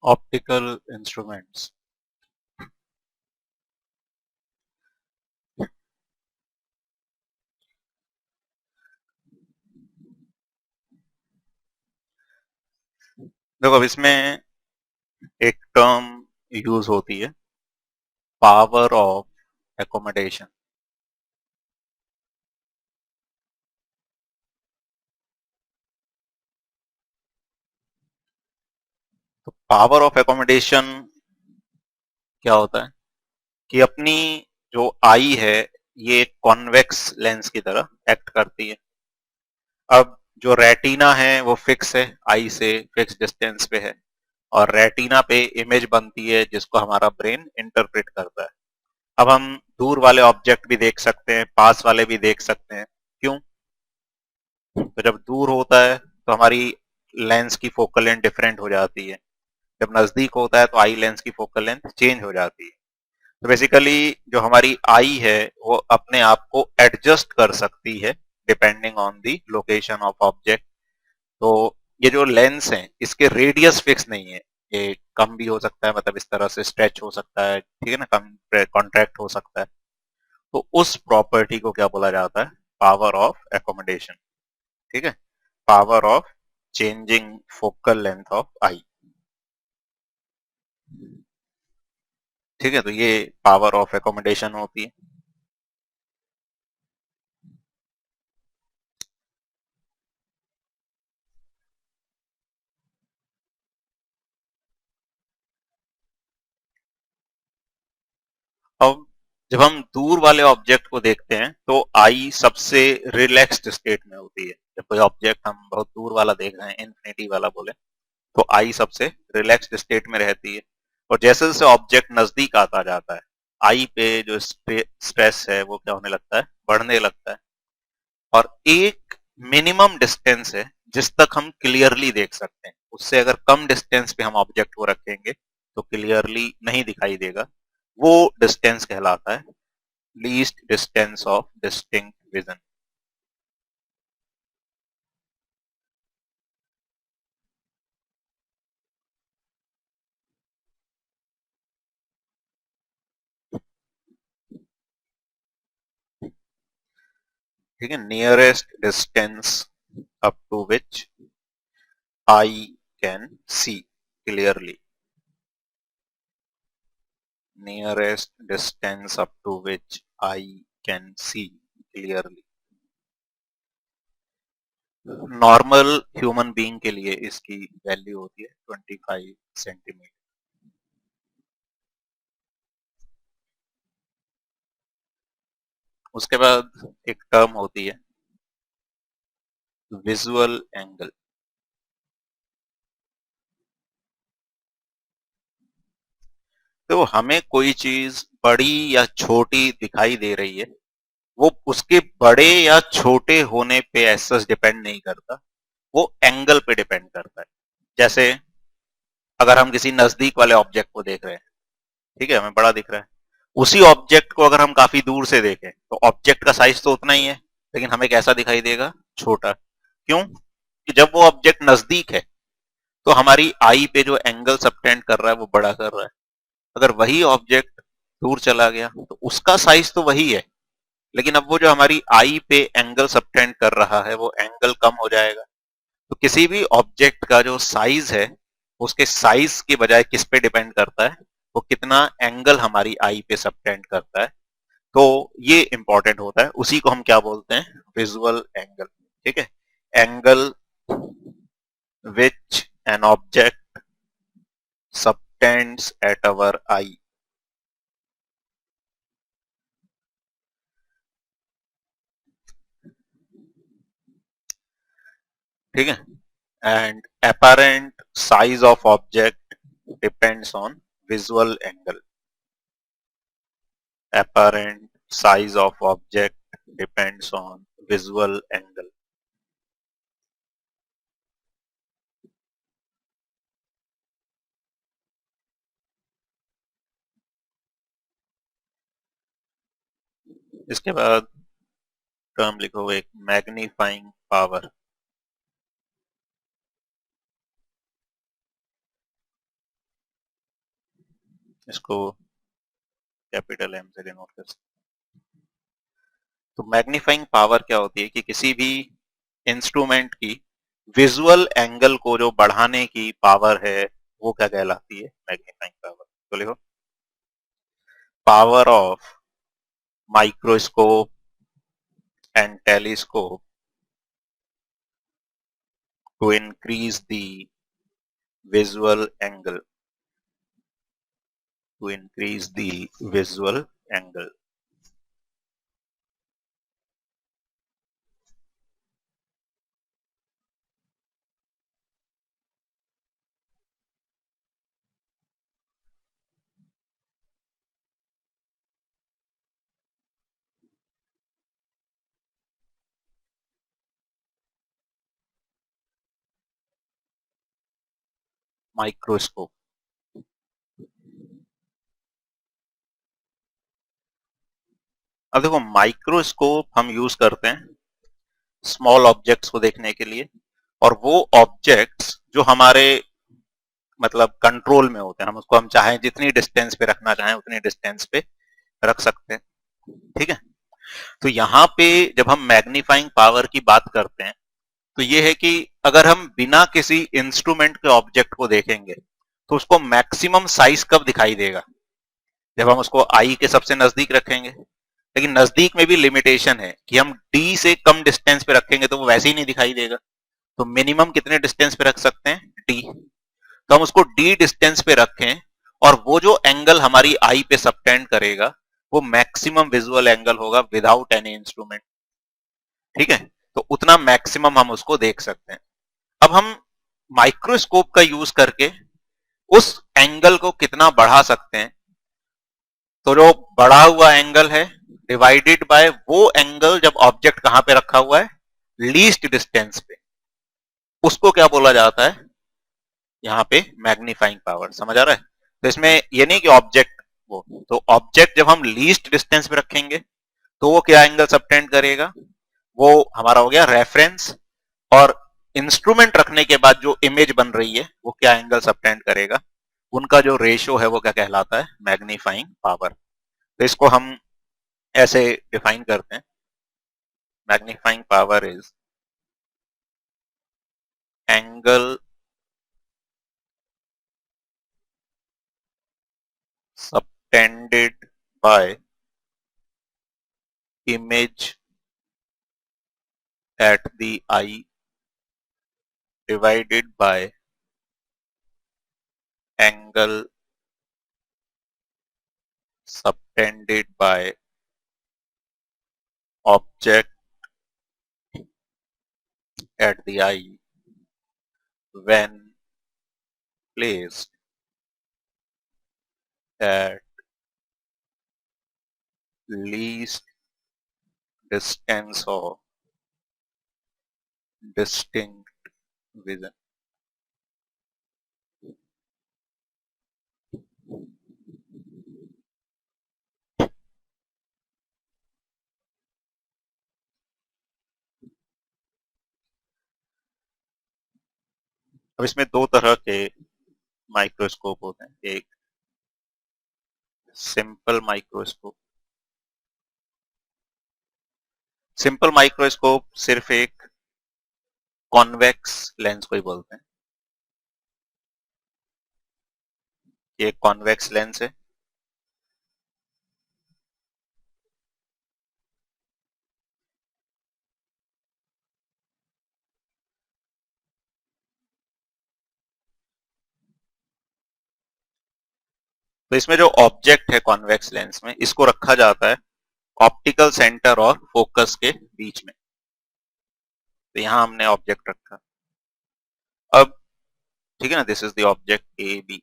Optical instruments. देखो अब इसमें एक टर्म यूज होती है, पावर ऑफ एकोमोडेशन। तो पावर ऑफ एकोमोडेशन क्या होता है कि अपनी जो आई है ये कॉन्वेक्स लेंस की तरह एक्ट करती है। अब जो रेटिना है वो फिक्स है, आई से फिक्स डिस्टेंस पे है, और रेटिना पे इमेज बनती है जिसको हमारा ब्रेन इंटरप्रेट करता है। अब हम दूर वाले ऑब्जेक्ट भी देख सकते हैं, पास वाले भी देख सकते हैं। क्यों? तो जब दूर होता है तो हमारी लेंस की फोकल लेंथ डिफरेंट हो जाती है, जब नजदीक होता है तो आई लेंस की फोकल लेंथ चेंज हो जाती है। तो बेसिकली जो हमारी आई है वो अपने आप को एडजस्ट कर सकती है depending on the location of object. तो ये जो लेंस है इसके रेडियस फिक्स नहीं है, ये कम भी हो सकता है, मतलब इस तरह से स्ट्रेच हो सकता है, ठीक है ना, कम कॉन्ट्रैक्ट हो सकता है। तो उस प्रॉपर्टी को क्या बोला जाता है? Power of accommodation. ठीक है, power of changing focal length of eye. ठीक है, तो ये पावर ऑफ एकोमोडेशन होती है। अब जब हम दूर वाले ऑब्जेक्ट को देखते हैं तो आई सबसे रिलैक्स्ड स्टेट में होती है। जब कोई ऑब्जेक्ट हम बहुत दूर वाला देख रहे हैं, इन्फिनिटी वाला बोले, तो आई सबसे रिलैक्स्ड स्टेट में रहती है। और जैसे जैसे ऑब्जेक्ट नजदीक आता जाता है, आई पे जो स्ट्रेस है वो क्या होने लगता है? बढ़ने लगता है। और एक मिनिमम डिस्टेंस है जिस तक हम क्लियरली देख सकते हैं, उससे अगर कम डिस्टेंस पे हम ऑब्जेक्ट को रखेंगे तो क्लियरली नहीं दिखाई देगा। वो डिस्टेंस कहलाता है least distance of distinct vision. ठीक है, nearest distance up to which I can see clearly. Nearest distance up to which I can see clearly. Normal human being के लिए इसकी वैल्यू होती है 25 सेंटीमीटर। उसके बाद एक टर्म होती है विजुअल एंगल। तो हमें कोई चीज बड़ी या छोटी दिखाई दे रही है, वो उसके बड़े या छोटे होने पे ऐसा डिपेंड नहीं करता, वो एंगल पे डिपेंड करता है। जैसे अगर हम किसी नजदीक वाले ऑब्जेक्ट को देख रहे हैं, ठीक है, हमें बड़ा दिख रहा है, उसी ऑब्जेक्ट को अगर हम काफी दूर से देखें तो ऑब्जेक्ट का साइज तो उतना ही है, लेकिन हमें कैसा दिखाई देगा? छोटा। क्यों? कि जब वो ऑब्जेक्ट नजदीक है तो हमारी आई पे जो एंगल सबटेंड कर रहा है वो बड़ा कर रहा है। अगर वही ऑब्जेक्ट दूर चला गया तो उसका साइज तो वही है, लेकिन अब वो जो हमारी आई पे एंगल सबटेंड कर रहा है वो एंगल कम हो जाएगा। तो किसी भी ऑब्जेक्ट का जो साइज है उसके साइज की बजाय किस पे डिपेंड करता है? वो कितना एंगल हमारी आई पे सबटेंड करता है। तो ये इंपॉर्टेंट होता है, उसी को हम क्या बोलते हैं? Visual angle. ठीक है, angle which an object subtends at our eye. ठीक है, and apparent size of object depends on visual angle। apparent size of object depends on visual angle। इसके बाद टर्म लिखो एक मैग्नीफाइंग पावर। इसको कैपिटल एम से डिनोट कर सकते हैं। तो मैग्नीफाइंग पावर क्या होती है कि किसी भी इंस्ट्रूमेंट की विजुअल एंगल को जो बढ़ाने की पावर है वो क्या कहलाती है? Magnifying power. तो लिखो power of microscope and telescope to increase the visual angle to increase the visual angle. Microscope. अब देखो माइक्रोस्कोप हम यूज करते हैं स्मॉल ऑब्जेक्ट्स को देखने के लिए, और वो ऑब्जेक्ट्स जो हमारे मतलब कंट्रोल में होते हैं, हम उसको हम चाहें जितनी डिस्टेंस पे रखना चाहें उतनी डिस्टेंस पे रख सकते हैं। ठीक है, तो यहां पे जब हम मैग्नीफाइंग पावर की बात करते हैं तो ये है कि अगर हम बिना किसी इंस्ट्रूमेंट के ऑब्जेक्ट को देखेंगे तो उसको मैक्सिमम साइज कब दिखाई देगा? जब हम उसको आई के सबसे नजदीक रखेंगे। लेकिन नजदीक में भी लिमिटेशन है कि हम डी से कम डिस्टेंस पे रखेंगे तो वो वैसे ही नहीं दिखाई देगा। तो मिनिमम कितने डिस्टेंस पे रख सकते हैं? डी। तो हम उसको डी डिस्टेंस पे रखें और वो जो एंगल हमारी आई पे सबटेंड करेगा वो मैक्सिमम विजुअल एंगल होगा विदाउट एनी इंस्ट्रूमेंट। ठीक है, तो उतना मैक्सिमम हम उसको देख सकते हैं। अब हम माइक्रोस्कोप का यूज करके उस एंगल को कितना बढ़ा सकते हैं? तो जो बढ़ा हुआ एंगल है डिवाइडेड बाय वो एंगल जब ऑब्जेक्ट कहां पे रखा हुआ है? लीस्ट डिस्टेंस पे, उसको क्या बोला जाता है? यहाँ पे मैग्नीफाइंग पावर। समझ आ रहा है? तो इसमें ये नहीं कि ऑब्जेक्ट वो, तो ऑब्जेक्ट जब हम लीस्ट डिस्टेंस पे रखेंगे तो वो क्या एंगल सबटेंड करेगा? वो हमारा हो गया रेफरेंस। और इंस्ट्रूमेंट रखने के बाद जो इमेज बन रही है वो क्या एंगल सबटेंड करेगा? उनका जो रेशियो है वो क्या कहलाता है? Magnifying power. तो इसको हम ऐसे डिफाइन करते हैं, magnifying power is angle subtended by image at the eye divided by angle subtended by object at the eye when placed at least distance of distinct vision. अब इसमें दो तरह के माइक्रोस्कोप होते हैं, एक सिंपल माइक्रोस्कोप। सिंपल माइक्रोस्कोप सिर्फ एक कॉन्वेक्स लेंस को ही बोलते हैं। ये एक कॉन्वेक्स लेंस है। तो इसमें जो ऑब्जेक्ट है कॉन्वेक्स लेंस में, इसको रखा जाता है ऑप्टिकल सेंटर और फोकस के बीच में। तो यहां हमने ऑब्जेक्ट रखा। अब ठीक है ना, this is the object A B.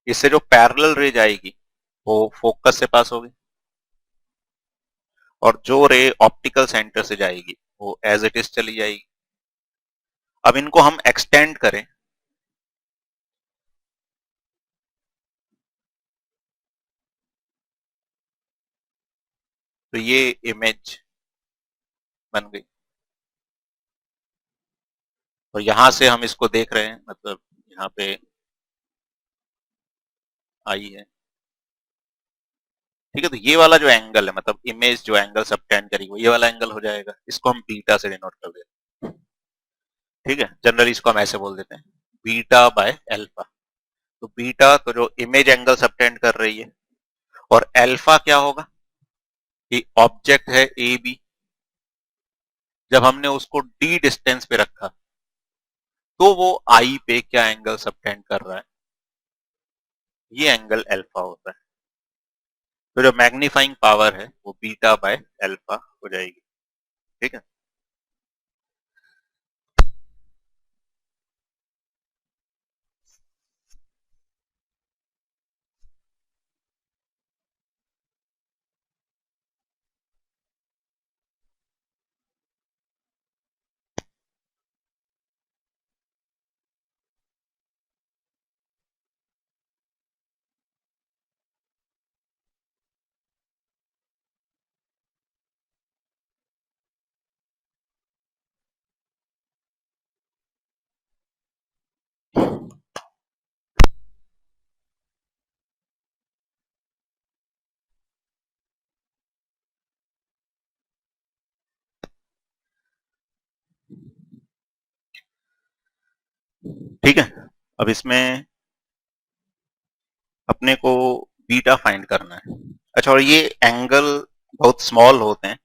इससे जो पैरेलल रे जाएगी वो फोकस से पास होगी, और जो रे ऑप्टिकल सेंटर से जाएगी वो एज इट इज चली जाएगी। अब इनको हम एक्सटेंड करें तो ये इमेज बन गई, और यहां से हम इसको देख रहे हैं, मतलब यहाँ पे आई है। ठीक है, तो ये वाला जो एंगल है, मतलब इमेज जो एंगल सबटेंड करेगी वो ये वाला एंगल हो जाएगा, इसको हम बीटा से डिनोट कर देते हैं। ठीक है, जनरली इसको हम ऐसे बोल देते हैं, बीटा बाय अल्फा। तो बीटा तो जो इमेज एंगल सबटेंड कर रही है, और अल्फा क्या होगा कि ऑब्जेक्ट है ए बी, जब हमने उसको डी डिस्टेंस पे रखा तो वो आई पे क्या एंगल सबटेंड कर रहा है, ये एंगल अल्फा होता है। तो जो मैग्नीफाइंग पावर है वो बीटा बाय अल्फा हो जाएगी। ठीक है, ठीक है, अब इसमें अपने को बीटा फाइंड करना है। अच्छा, और ये एंगल बहुत स्मॉल होते हैं,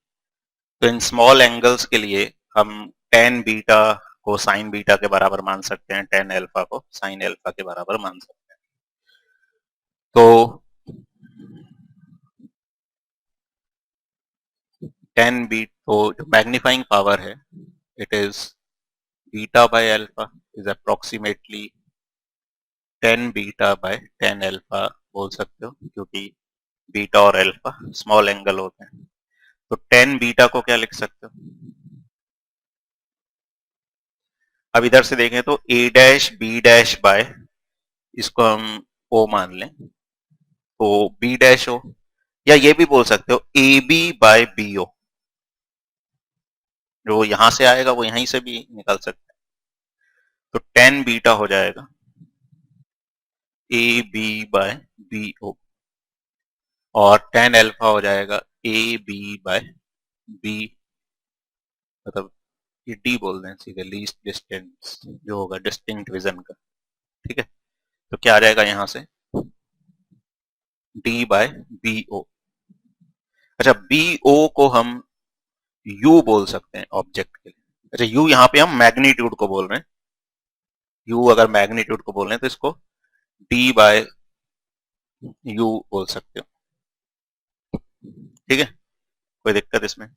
तो इन स्मॉल एंगल्स के लिए हम टेन बीटा को साइन बीटा के बराबर मान सकते हैं, टेन अल्फा को साइन अल्फा के बराबर मान सकते हैं। तो टेन बी, तो जो मैग्नीफाइंग पावर है it is beta by alpha is approximately tan beta by tan alpha बोल सकते हो, क्योंकि बीटा और अल्फा स्मॉल एंगल होते हैं। तो टेन बीटा को क्या लिख सकते हो, अब इधर से देखें तो A dash B dash bye, इसको हम ओ मान लें तो बी डैश हो, या ये भी बोल सकते हो A B by B O, जो यहां से आएगा वो यहीं से भी निकल सकता है। तो टेन बीटा हो जाएगा A B by B O, और टेन अल्फा हो जाएगा ए बी बाय बी, मतलब ये डी बोल दें सीधे, लीस्ट डिस्टेंस जो होगा डिस्टिंक्ट विजन का। ठीक है, तो क्या आ जाएगा यहां से डी बाय बी ओ। अच्छा, बी ओ को हम यू बोल सकते हैं ऑब्जेक्ट के लिए। अच्छा, यू यहाँ पे हम मैग्नीट्यूड को बोल रहे हैं, यू अगर मैग्नीट्यूड को बोल रहे हैं तो इसको डी बाय यू बोल सकते हो। ठीक है, कोई दिक्कत इसमें?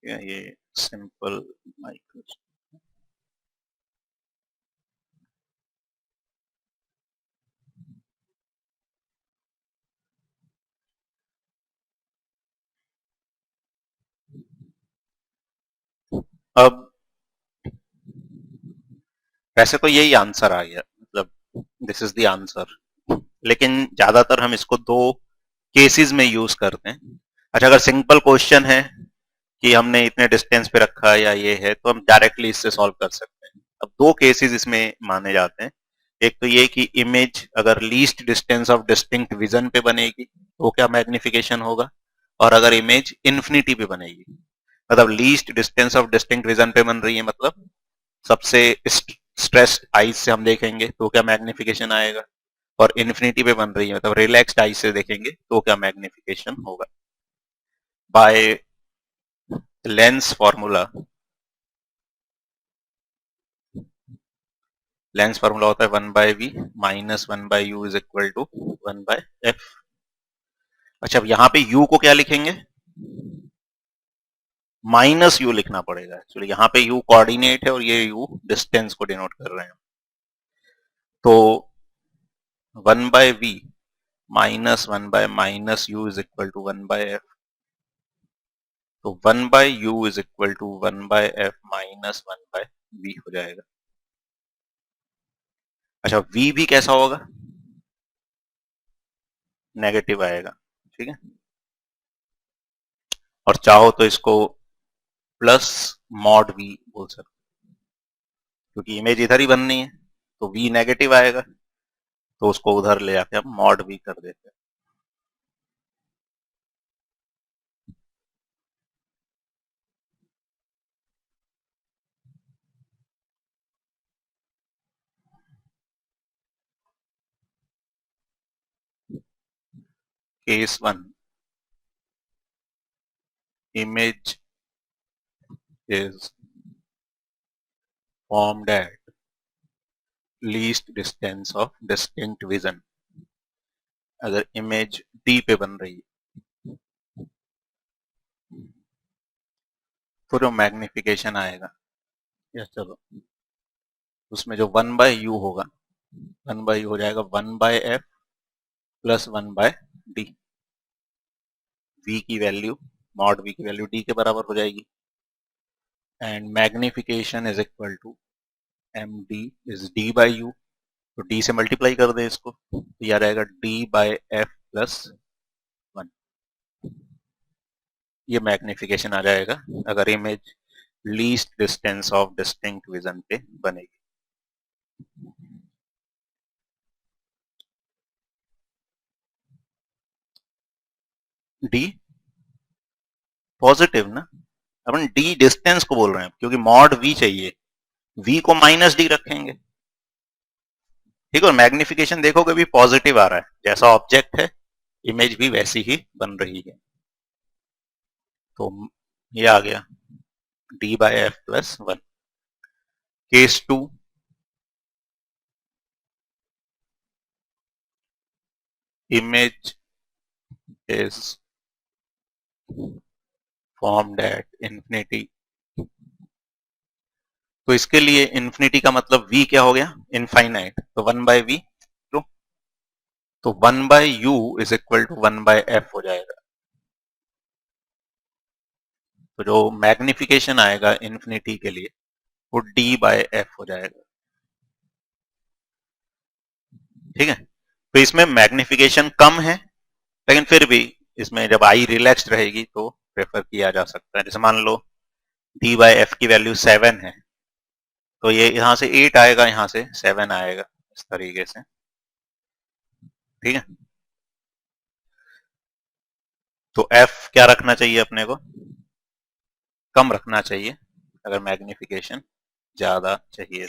ये सिंपल माइक्रो। अब वैसे तो यही आंसर आ गया, मतलब दिस इज द आंसर, लेकिन ज्यादातर हम इसको दो केसेस में यूज करते हैं। अच्छा, अगर सिंपल क्वेश्चन है कि हमने इतने डिस्टेंस पे रखा है या ये है, तो हम डायरेक्टली इससे सॉल्व कर सकते हैं। अब दो केसेस इसमें माने जाते हैं, एक तो ये कि इमेज अगर least distance of distinct vision पे बनेगी तो क्या मैग्निफिकेशन होगा, और अगर इमेज इन्फिनिटी पे बनेगी, मतलब least distance of distinct vision पे बन रही है, मतलब सबसे स्ट्रेस आईज से हम देखेंगे तो क्या मैग्निफिकेशन आएगा, और इन्फिनिटी पे बन रही है मतलब रिलैक्स्ड आईज से देखेंगे तो क्या मैग्निफिकेशन होगा। By lens formula, lens formula होता है one by v minus one by u is equal to one by f. अच्छा, अब यहाँ पे यू को क्या लिखेंगे, माइनस यू लिखना पड़ेगा एक्चुअली, यहाँ पे यू कोऑर्डिनेट है और ये यू डिस्टेंस को डिनोट कर रहे हैं। तो one by v minus one by minus u is equal to one by f, तो one by u is equal to one by f minus one by v हो जाएगा। अच्छा, वी भी कैसा होगा, नेगेटिव आएगा। ठीक है, और चाहो तो इसको प्लस मॉड वी बोल सकते, क्योंकि इमेज इधर ही बननी है, तो v नेगेटिव आएगा, तो उसको उधर ले आके हम मॉड v कर देते हैं। Case 1, image is formed at least distance of distinct vision। अगर इमेज D पे बन रही है तो जो मैग्निफिकेशन आएगा, या चलो उसमें जो 1/u होगा, 1/u हो जाएगा 1/f प्लस 1/d। v की वैल्यू, मॉड v की वैल्यू d के बराबर हो जाएगी, and magnification is equal to md is d/u। तो d से मल्टीप्लाई कर दे इसको, तो यह आ जाएगा d/f प्लस 1। ये मैग्निफिकेशन आ जाएगा अगर image least distance of distinct vision पे बनेगी। डी पॉजिटिव ना, अपन डी डिस्टेंस को बोल रहे हैं क्योंकि मॉड वी चाहिए, वी को माइनस डी रखेंगे, ठीक है। और मैग्निफिकेशन देखोगे भी पॉजिटिव आ रहा है, जैसा ऑब्जेक्ट है इमेज भी वैसी ही बन रही है। तो ये आ गया d/f plus 1। Case 2, image is formed at infinity। तो इसके लिए इन्फिनिटी का मतलब v क्या हो गया, इनफाइनाइट, तो 1/v। तो 1/u is equal to 1/f हो जाएगा। तो जो मैग्निफिकेशन आएगा इन्फिनिटी के लिए वो d/f हो जाएगा, ठीक है। तो इसमें मैग्निफिकेशन कम है, लेकिन फिर भी इसमें जब आई रिलैक्स्ड रहेगी तो प्रेफर किया जा सकता है। जैसे मान लो d/f की वैल्यू 7 है, तो ये यहां से 8 आएगा, यहां से 7 आएगा, इस तरीके से, ठीक है। तो f क्या रखना चाहिए अपने को, कम रखना चाहिए अगर मैग्निफिकेशन ज्यादा चाहिए।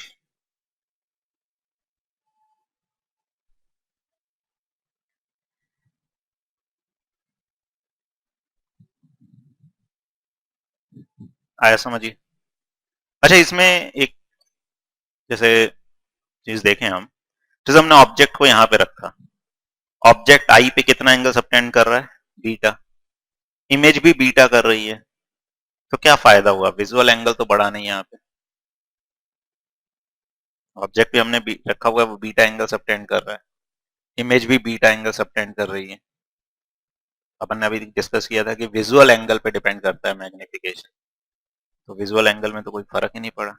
आया समझिए। अच्छा, इसमें एक जैसे चीज देखें हम, जैसे हमने ऑब्जेक्ट को यहां पे रखा, ऑब्जेक्ट आई पे कितना एंगल सबटेंड कर रहा है, बीटा, इमेज भी बीटा कर रही है, तो क्या फायदा हुआ, विजुअल एंगल तो बढ़ा नहीं यहाँ पे। ऑब्जेक्ट भी हमने रखा हुआ है, वो बीटा एंगल सबटेंड कर रहा है, इमेज भी बीटा एंगल सबटेंड कर रही है। अपन ने अभी डिस्कस किया था कि विजुअल एंगल पे डिपेंड करता है मैग्निफिकेशन, तो विजुअल एंगल में तो कोई फर्क ही नहीं पड़ा।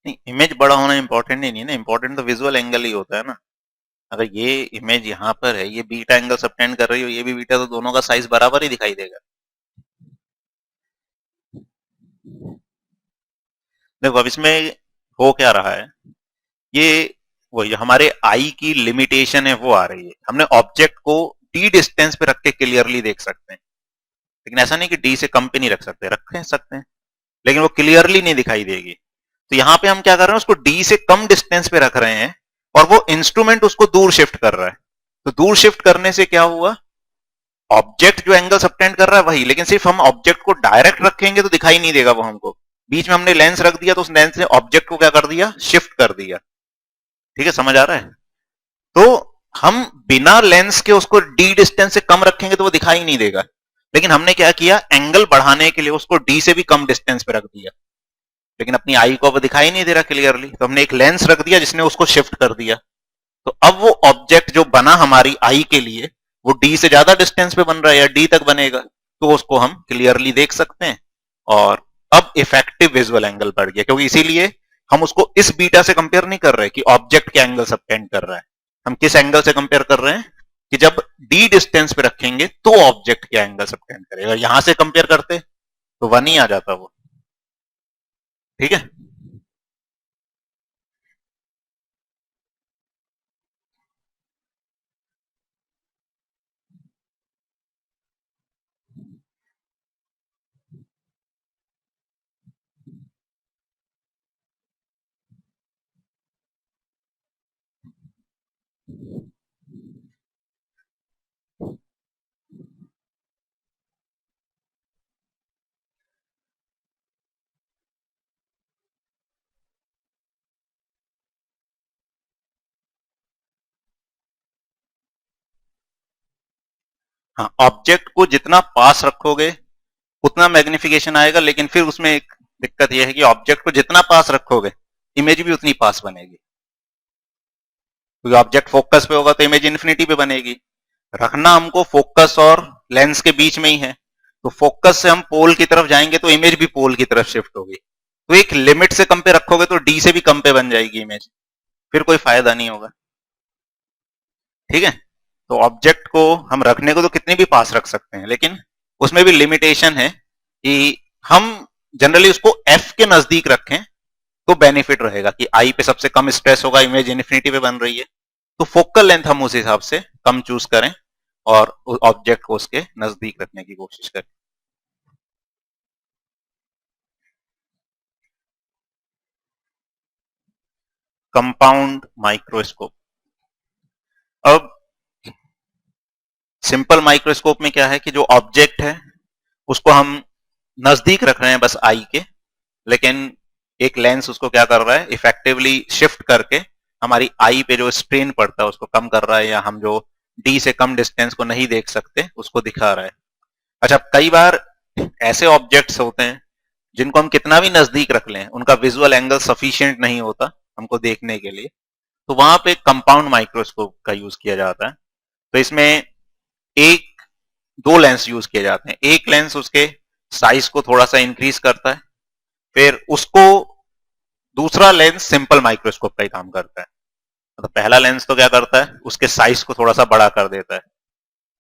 नहीं, इमेज बड़ा होना इंपॉर्टेंट नहीं है ना, इंपॉर्टेंट तो विजुअल एंगल ही होता है ना। अगर ये इमेज यहाँ पर है, ये बीटा एंगल सबटेंड कर रही हो, ये भी बीटा, तो दोनों का साइज बराबर ही दिखाई देगा। देखो अब इसमें हो क्या रहा है, ये वही हमारे आई की लिमिटेशन है वो आ रही है। हमने ऑब्जेक्ट को डी डिस्टेंस पे रख के क्लियरली देख सकते हैं, लेकिन ऐसा नहीं कि डी से कम पे नहीं रख सकते, रख सकते हैं, लेकिन वो क्लियरली नहीं दिखाई देगी। तो यहाँ पे हम क्या कर रहे हैं, उसको डी से कम डिस्टेंस पे रख रहे हैं और वो इंस्ट्रूमेंट उसको दूर शिफ्ट कर रहा है। तो दूर शिफ्ट करने से क्या हुआ, ऑब्जेक्ट जो एंगल सबटेंड कर रहा है वही, लेकिन सिर्फ हम ऑब्जेक्ट को डायरेक्ट रखेंगे तो दिखाई नहीं देगा वो हमको। बीच में हमने लेंस रख दिया तो उस लेंस ने ऑब्जेक्ट को क्या कर दिया, शिफ्ट कर दिया, ठीक है, समझ आ रहा है। तो हम बिना लेंस के उसको डी डिस्टेंस से कम रखेंगे तो वो दिखाई नहीं देगा, लेकिन हमने क्या किया, एंगल बढ़ाने के लिए उसको डी से भी कम डिस्टेंस पे रख दिया, लेकिन अपनी आई को अब दिखाई नहीं दे रहा क्लियरली, तो हमने एक लेंस रख दिया जिसने उसको शिफ्ट कर दिया। तो अब वो ऑब्जेक्ट जो बना हमारी आई के लिए वो डी से ज्यादा डिस्टेंस पे बन रहा है या डी तक बनेगा, तो उसको हम क्लियरली देख सकते हैं। और अब इफेक्टिव विजुअल एंगल बढ़ गया, क्योंकि इसीलिए हम उसको इस बीटा से कंपेयर नहीं कर रहे कि ऑब्जेक्ट के एंगल सबटेंड कर रहा है, हम किस एंगल से कंपेयर कर रहे हैं कि जब डी डिस्टेंस पे रखेंगे तो ऑब्जेक्ट के एंगल सबटेंड करेगा। यहां से कंपेयर करते तो 1 ही आ जाता वो। ठीक है। हाँ, ऑब्जेक्ट को जितना पास रखोगे उतना मैग्निफिकेशन आएगा, लेकिन फिर उसमें एक दिक्कत यह है कि ऑब्जेक्ट को जितना पास रखोगे इमेज भी उतनी पास बनेगी, क्योंकि ऑब्जेक्ट फोकस पे होगा तो इमेज इन्फिनिटी पे बनेगी। रखना हमको फोकस और लेंस के बीच में ही है, तो फोकस से हम पोल की तरफ जाएंगे तो इमेज भी पोल की तरफ शिफ्ट होगी। तो एक लिमिट से कम पे रखोगे तो डी से भी कम पे बन जाएगी इमेज, फिर कोई फायदा नहीं होगा। ठीक है। तो ऑब्जेक्ट को हम रखने को तो कितने भी पास रख सकते हैं, लेकिन उसमें भी लिमिटेशन है कि हम जनरली उसको एफ के नजदीक रखें तो बेनिफिट रहेगा कि आई पे सबसे कम स्ट्रेस होगा, इमेज इन्फिनिटी पे बन रही है, तो फोकल लेंथ हम उस हिसाब से कम चूज करें और ऑब्जेक्ट को उसके नजदीक रखने की कोशिश करें। Compound microscope. अब सिंपल माइक्रोस्कोप में क्या है कि जो ऑब्जेक्ट है उसको हम नजदीक रख रहे हैं बस आई के, लेकिन एक लेंस उसको क्या कर रहा है, इफेक्टिवली शिफ्ट करके हमारी आई पे जो स्ट्रेन पड़ता है उसको कम कर रहा है, या हम जो डी से कम डिस्टेंस को नहीं देख सकते उसको दिखा रहा है। अच्छा, कई बार ऐसे ऑब्जेक्ट्स होते हैं जिनको हम कितना भी नजदीक रख लें उनका विजुअल एंगल सफिशिएंट नहीं होता हमको देखने के लिए, तो वहां पे कंपाउंड माइक्रोस्कोप का यूज किया जाता है। तो इसमें एक दो लेंस यूज किए जाते हैं। एक लेंस उसके साइज को थोड़ा सा इंक्रीज करता है, फिर उसको दूसरा लेंस सिंपल माइक्रोस्कोप का ही काम करता है। मतलब पहला लेंस तो क्या करता है, उसके साइज को थोड़ा सा बड़ा कर देता है,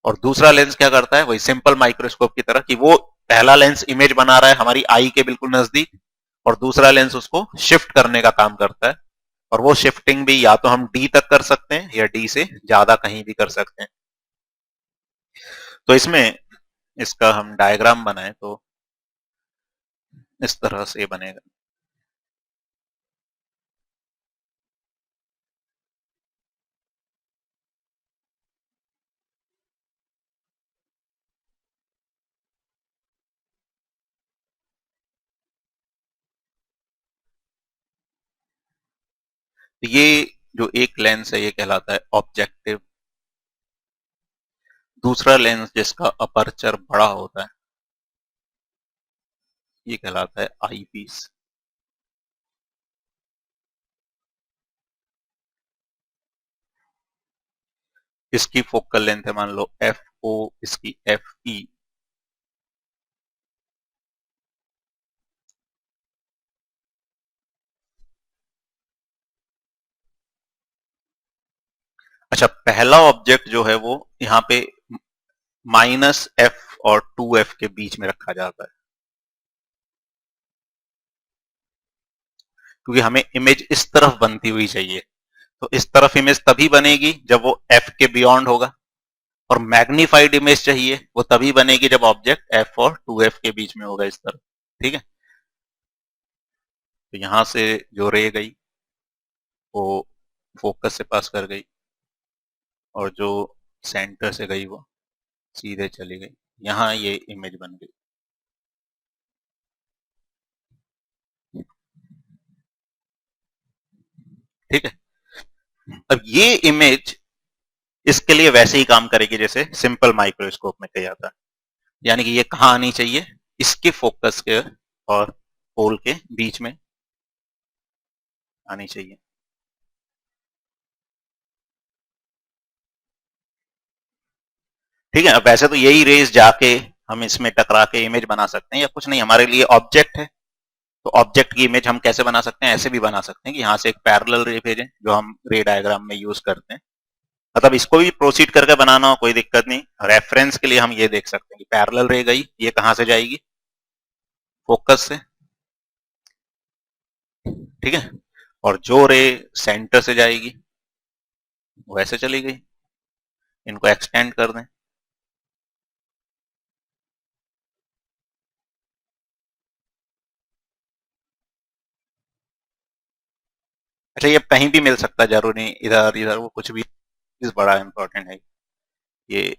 और दूसरा लेंस क्या करता है, वही सिंपल माइक्रोस्कोप की तरह कि वो पहला लेंस इमेज बना रहा है हमारी आई के बिल्कुल नजदीक, और दूसरा लेंस उसको शिफ्ट करने का काम करता है। और वो शिफ्टिंग भी या तो हम डी तक कर सकते हैं या डी से ज्यादा कहीं भी कर सकते हैं। तो इसमें इसका हम डायग्राम बनाए तो इस तरह से बनेगा। तो ये जो एक लेंस है ये कहलाता है ऑब्जेक्टिव। दूसरा लेंस जिसका अपर्चर बड़ा होता है ये कहलाता है आई पीस। इसकी फोकल लेंथ है मान लो एफ ओ, इसकी एफ ई। अच्छा, पहला ऑब्जेक्ट जो है वो यहाँ पे -f और 2f के बीच में रखा जाता है, क्योंकि हमें इमेज इस तरफ बनती हुई चाहिए। तो इस तरफ इमेज तभी बनेगी जब वो f के बियॉन्ड होगा, और मैग्नीफाइड इमेज चाहिए वो तभी बनेगी जब ऑब्जेक्ट f और 2f के बीच में होगा, इस तरफ। ठीक है। तो यहां से जो रे गई वो फोकस से पास कर गई, और जो सेंटर से गई वो सीधे चली गई, यहां ये इमेज बन गई। ठीक है। अब ये इमेज इसके लिए वैसे ही काम करेगी जैसे सिंपल माइक्रोस्कोप में किया जाता है, यानी कि ये कहां आनी चाहिए, इसके फोकस के और पोल के बीच में आनी चाहिए। ठीक है। अब वैसे तो यही रेज जाके हम इसमें टकरा के इमेज बना सकते हैं, या कुछ नहीं, हमारे लिए ऑब्जेक्ट है तो ऑब्जेक्ट की इमेज हम कैसे बना सकते हैं, ऐसे भी बना सकते हैं कि यहाँ से एक पैरेलल रे भेजें जो हम रे डायग्राम में यूज करते हैं। मतलब इसको भी प्रोसीड करके बनाना हो कोई दिक्कत नहीं, रेफरेंस के लिए हम ये देख सकते हैं कि पैरेलल रे गई, ये कहाँ से जाएगी, फोकस से, ठीक है, और जो रे सेंटर से जाएगी वो ऐसे चली गई। इनको एक्सटेंड कर दें, अच्छा ये कहीं भी मिल सकता है, जरूरी नहीं इधर इधर वो कुछ भी, इस बड़ा इंपॉर्टेंट है। ये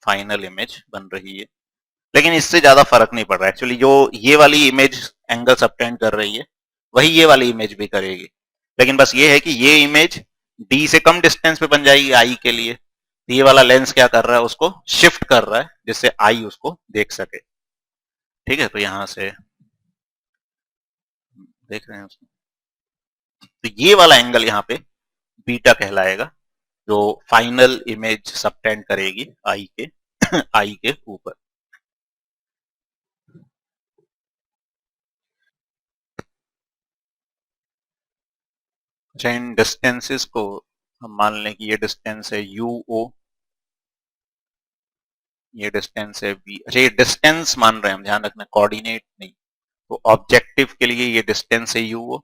फाइनल इमेज बन रही है, लेकिन इससे ज्यादा फर्क नहीं पड़ रहा है एक्चुअली। जो ये वाली इमेज एंगल सबटेंड कर रही है वही ये वाली इमेज भी करेगी, लेकिन बस ये है कि ये इमेज डी से कम डिस्टेंस पे बन जाएगी आई के लिए। तो ये वाला लेंस क्या कर रहा है, उसको शिफ्ट कर रहा है जिससे आई उसको देख सके, ठीक है। तो यहां से देख रहे हैं उसको, तो ये वाला एंगल यहाँ पे बीटा कहलाएगा, जो फाइनल इमेज सबटेंड करेगी आई के आई के ऊपर। अच्छा इन डिस्टेंसेस को हम मान लें कि ये डिस्टेंस है यू ओ, ये डिस्टेंस है वी। अच्छा ये डिस्टेंस मान रहे हैं हम, ध्यान रखना कोऑर्डिनेट नहीं। तो ऑब्जेक्टिव के लिए ये डिस्टेंस है यू ओ,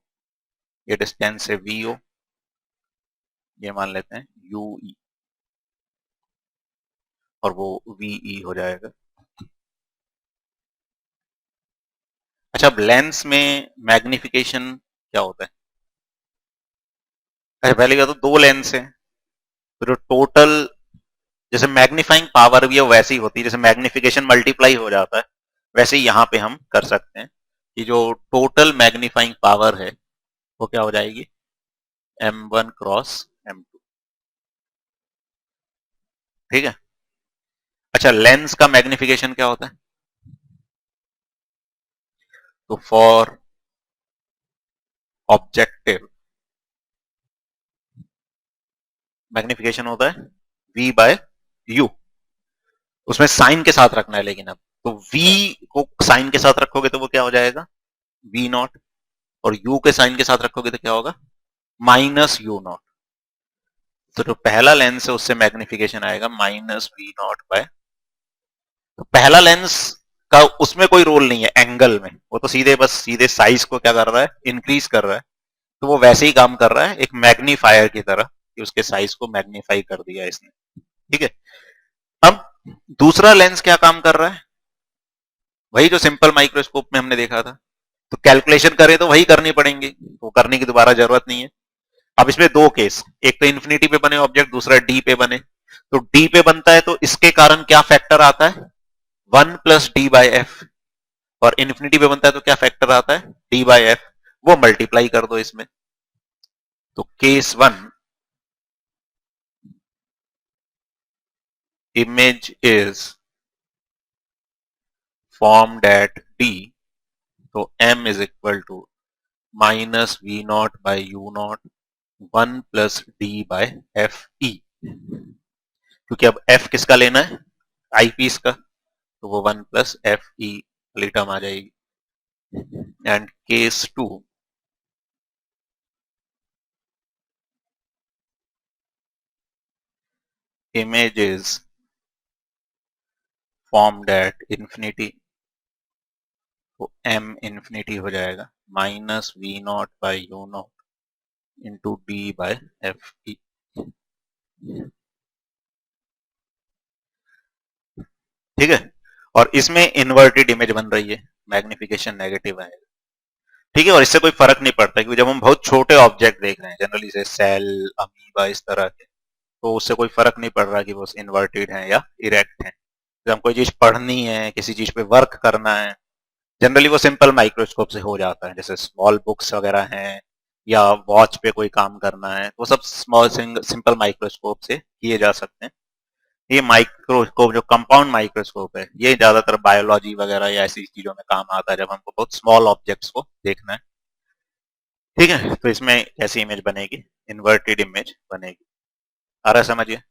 ये डिस्टेंस है वी ओ, ये मान लेते हैं यू ई, और वो वी ई हो जाएगा। अच्छा अब लेंस में मैग्निफिकेशन क्या होता है, अच्छा पहले क्या, तो दो लेंस है तो जो टोटल, जैसे मैग्नीफाइंग पावर भी है वैसी होती है, जैसे मैग्निफिकेशन मल्टीप्लाई हो जाता है वैसे ही यहाँ पे हम कर सकते हैं कि जो टोटल मैग्नीफाइंग पावर है वो क्या हो जाएगी, m1 क्रॉस m2, ठीक है। अच्छा लेंस का मैग्निफिकेशन क्या होता है, तो फॉर ऑब्जेक्टिव मैग्निफिकेशन होता है v बाय u, उसमें साइन के साथ रखना है लेकिन अब, तो v को साइन के साथ रखोगे तो वो क्या हो जाएगा v नॉट, और u के साइन के साथ रखोगे तो क्या होगा माइनस u नॉट। तो जो पहला लेंस है उससे मैग्निफिकेशन आएगा माइनस वी नॉट बाय, तो पहला लेंस का उसमें कोई रोल नहीं है एंगल में, वो तो सीधे बस सीधे साइज को क्या कर रहा है, इंक्रीज कर रहा है। तो वो वैसे ही काम कर रहा है एक मैग्नीफायर की तरह, कि उसके साइज को मैग्नीफाई कर दिया इसने, ठीक है। अब दूसरा लेंस क्या काम कर रहा है, वही जो सिंपल माइक्रोस्कोप में हमने देखा था। तो कैलकुलेशन करें तो वही करनी पड़ेंगे, वो करने की दोबारा जरूरत नहीं है। अब इसमें दो केस, एक तो इन्फिनिटी पे बने ऑब्जेक्ट, दूसरा डी पे बने। तो डी पे बनता है तो इसके कारण क्या फैक्टर आता है, 1 + d/f, और इन्फिनिटी पे बनता है तो क्या फैक्टर आता है, d/f, वो मल्टीप्लाई कर दो इसमें। तो case 1 image is formed at d, तो m is equal to minus v not by u not 1 + d/f e, क्योंकि अब f किसका लेना है, आई पीस का, तो वो 1 + f e वाली टर्म आ जाएगी। And case 2 image is formed at infinity, तो m इंफिनिटी हो जाएगा minus v not by u not into d/f e, ठीक है। और इसमें इन्वर्टेड इमेज बन रही है, मैग्निफिकेशन नेगेटिव है, ठीक है। और इससे कोई फर्क नहीं पड़ता क्योंकि जब हम बहुत छोटे ऑब्जेक्ट देख रहे हैं जनरली से सेल अमीबा इस तरह के, तो उससे कोई फर्क नहीं पड़ रहा कि वो इन्वर्टेड है या इरेक्ट है। जब हम कोई चीज पढ़नी है, किसी चीज पे वर्क करना है, जनरली वो सिंपल माइक्रोस्कोप से हो जाता है, जैसे स्मॉल बुक्स वगैरह हैं या वॉच पे कोई काम करना है, वो सब स्मॉल सिंपल माइक्रोस्कोप से किए जा सकते हैं। ये माइक्रोस्कोप जो कंपाउंड माइक्रोस्कोप है ये ज्यादातर बायोलॉजी वगैरह या ऐसी चीजों में काम आता है जब हमको बहुत स्मॉल ऑब्जेक्ट्स को देखना है, ठीक है। तो इसमें ऐसी इमेज बनेगी, इन्वर्टेड इमेज बनेगी, आ रहा है समझिए।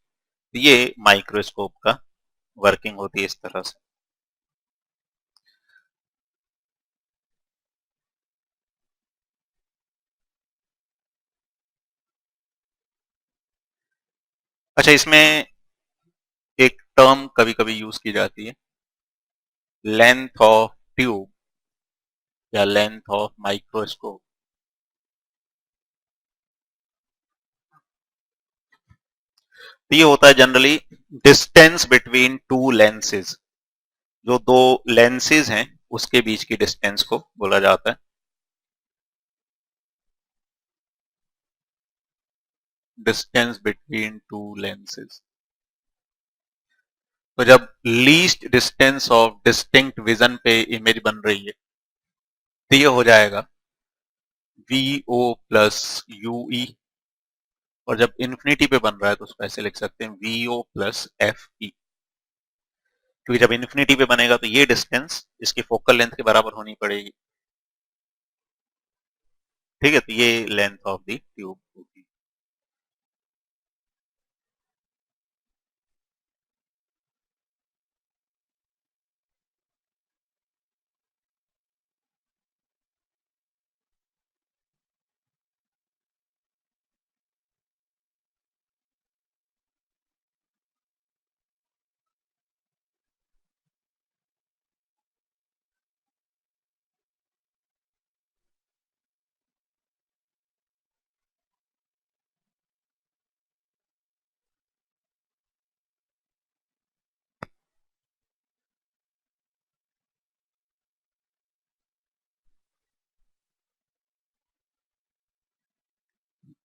ये माइक्रोस्कोप का वर्किंग होती है इस तरह से। अच्छा, इसमें एक टर्म कभी कभी यूज की जाती है, लेंथ ऑफ ट्यूब या लेंथ ऑफ माइक्रोस्कोप। तो ये होता है generally distance between two lenses, जो दो लेंसेज हैं उसके बीच की डिस्टेंस को बोला जाता है डिस्टेंस बिटवीन टू लेंसेज। तो जब least distance of distinct vision पे इमेज बन रही है तो ये हो जाएगा v o plus u e, और जब इन्फिनिटी पे बन रहा है तो उसको ऐसे लिख सकते हैं v o plus f e, क्योंकि जब इन्फिनिटी पे बनेगा तो ये डिस्टेंस इसकी फोकल लेंथ के बराबर होनी पड़ेगी। ठीक है, तो ये लेंथ ऑफ द ट्यूब होगी।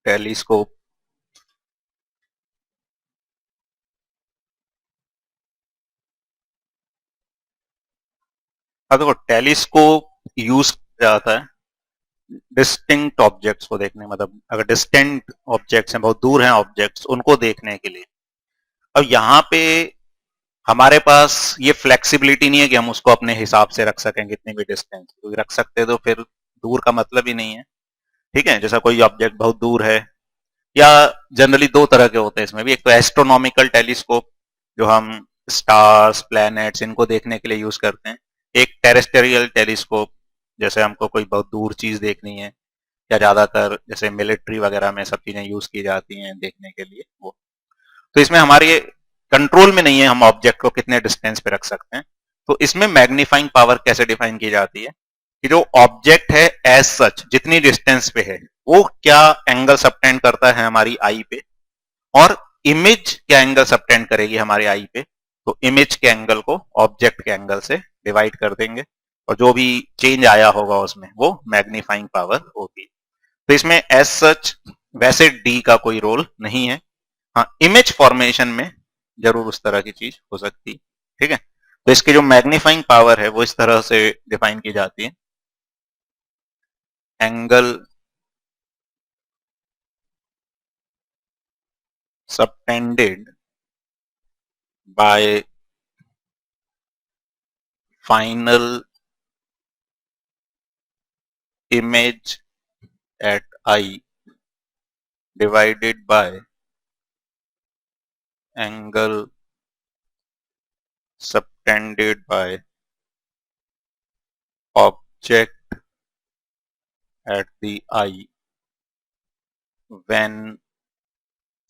टेलीस्कोप, हाँ देखो टेलीस्कोप यूज किया जाता है डिस्टिंक्ट ऑब्जेक्ट्स को देखने, मतलब अगर डिस्टेंट ऑब्जेक्ट्स हैं, बहुत दूर हैं ऑब्जेक्ट्स, उनको देखने के लिए। अब यहाँ पे हमारे पास ये फ्लेक्सिबिलिटी नहीं है कि हम उसको अपने हिसाब से रख सकें कितनी भी डिस्टेंस, क्योंकि रख सकते तो फिर दूर का मतलब ही नहीं है। ठीक है, जैसा कोई ऑब्जेक्ट बहुत दूर है, या जनरली दो तरह के होते हैं इसमें भी, एक तो एस्ट्रोनॉमिकल टेलीस्कोप जो हम स्टार्स प्लैनेट्स इनको देखने के लिए यूज करते हैं, एक टेरेस्टेरियल टेलीस्कोप जैसे हमको कोई बहुत दूर चीज देखनी है, या ज्यादातर जैसे मिलिट्री वगैरह में सब चीजें यूज की जाती हैं देखने के लिए वो। तो इसमें हमारे कंट्रोल में नहीं है हम ऑब्जेक्ट को कितने डिस्टेंस पे रख सकते हैं। तो इसमें मैग्नीफाइंग पावर कैसे डिफाइन की जाती है कि जो ऑब्जेक्ट है एज सच जितनी डिस्टेंस पे है वो क्या एंगल सबटेंड करता है हमारी आई पे, और इमेज क्या एंगल सबटेंड करेगी हमारे आई पे। तो इमेज के एंगल को ऑब्जेक्ट के एंगल से डिवाइड कर देंगे, और जो भी चेंज आया होगा उसमें वो मैग्नीफाइंग पावर होगी। तो इसमें एज सच वैसे डी का कोई रोल नहीं है, हाँ इमेज फॉर्मेशन में जरूर उस तरह की चीज हो सकती है। ठीक है, तो इसकी जो मैग्नीफाइंग पावर है वो इस तरह से डिफाइन की जाती है, angle subtended by final image at eye divided by angle subtended by object at the eye when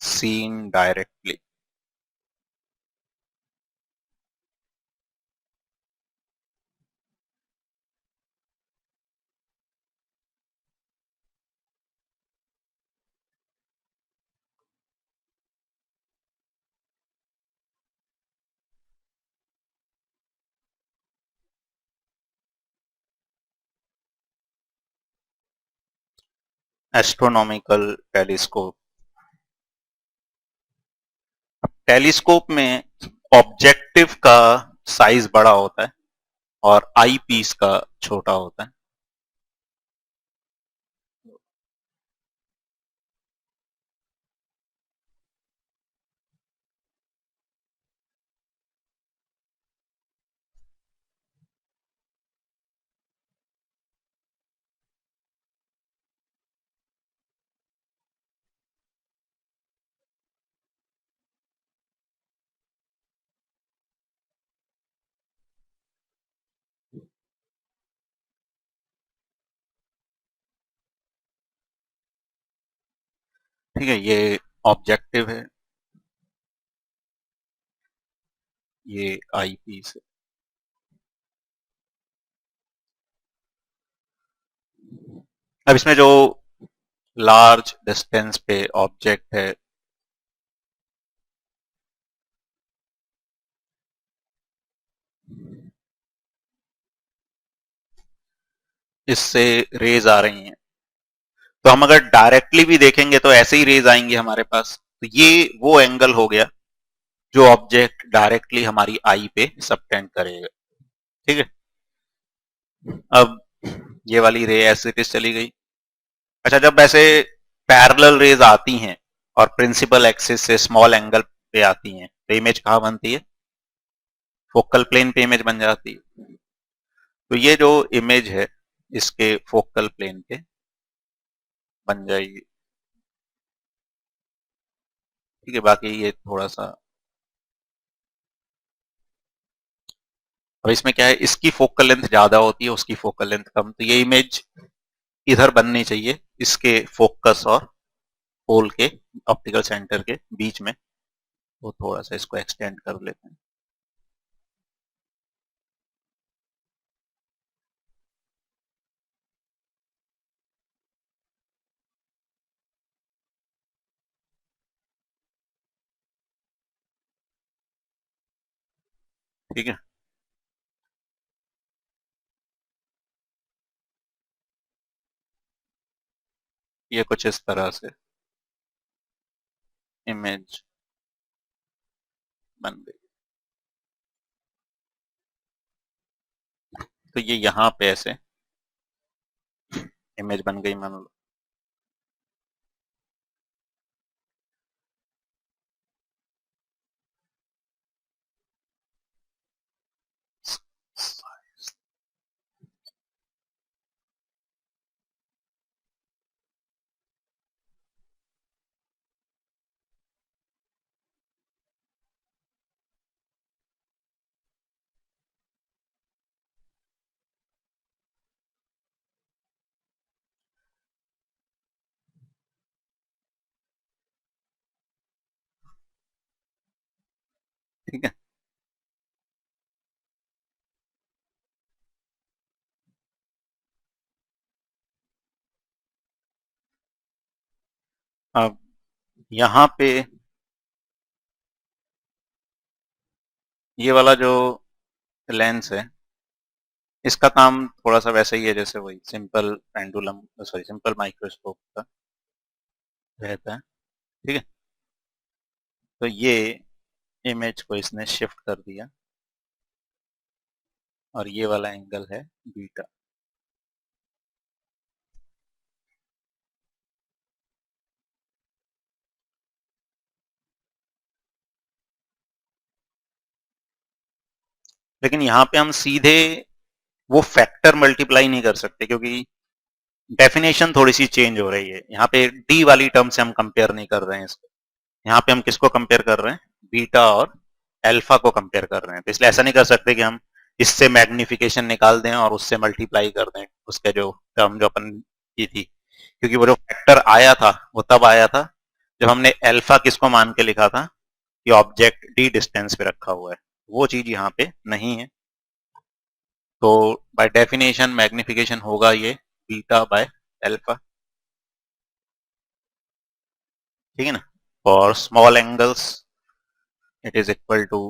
seen directly. Astronomical telescope, telescope में ऑब्जेक्टिव का साइज बड़ा होता है और आई पीस का छोटा होता है। ठीक है, ये ऑब्जेक्टिव है, ये आई पीस है। अब इसमें जो लार्ज डिस्टेंस पे ऑब्जेक्ट है, इससे रेज आ रही हैं, तो हम अगर डायरेक्टली भी देखेंगे तो ऐसे ही रेज आएंगे हमारे पास। तो ये वो एंगल हो गया जो ऑब्जेक्ट डायरेक्टली हमारी आई पे सबटेंड करेगा। ठीक है, अब ये वाली रे एज इट इज चली गई। अच्छा, जब ऐसे पैरेलल रेज आती हैं और प्रिंसिपल एक्सिस से स्मॉल एंगल पे आती हैं, तो इमेज कहाँ बनती है? फोकल प्लेन पे इमेज बन जाती है। तो ये जो इमेज है इसके फोकल प्लेन पे बन जाएगी। ठीक है, बाकी ये थोड़ा सा, अब इसमें क्या है, इसकी फोकल लेंथ ज्यादा होती है, उसकी फोकल लेंथ कम, तो ये इमेज इधर बननी चाहिए इसके फोकस और पोल के ऑप्टिकल सेंटर के बीच में। तो थोड़ा सा इसको एक्सटेंड कर लेते हैं। ठीक है, ये कुछ इस तरह से इमेज बन गई। तो ये यहाँ पे ऐसे इमेज बन गई मान लो। ठीक है, अब यहाँ पे ये वाला जो लेंस है, इसका काम थोड़ा सा वैसा ही है जैसे वही simple pendulum, sorry simple microscope का रहता है। ठीक है, तो ये इमेज को इसने शिफ्ट कर दिया और ये वाला एंगल है बीटा। लेकिन यहाँ पे हम सीधे वो फैक्टर मल्टीप्लाई नहीं कर सकते क्योंकि डेफिनेशन थोड़ी सी चेंज हो रही है। यहाँ पे डी वाली टर्म से हम कंपेयर नहीं कर रहे हैं इसको, यहाँ पे हम किसको कंपेयर कर रहे हैं? बीटा और अल्फा को कंपेयर कर रहे हैं। तो इसलिए ऐसा नहीं कर सकते कि हम इससे मैग्निफिकेशन निकाल दें और उससे मल्टीप्लाई कर दें उसके जो टर्म जो अपन की थी, क्योंकि वो जो फैक्टर आया था वो तब आया था जब हमने अल्फा किसको मान के लिखा था कि ऑब्जेक्ट डी डिस्टेंस पे रखा हुआ है। वो चीज यहाँ पे नहीं है, तो बाय डेफिनेशन मैग्निफिकेशन होगा ये बीटा बाय अल्फा। ठीक है ना? For small angles it is equal to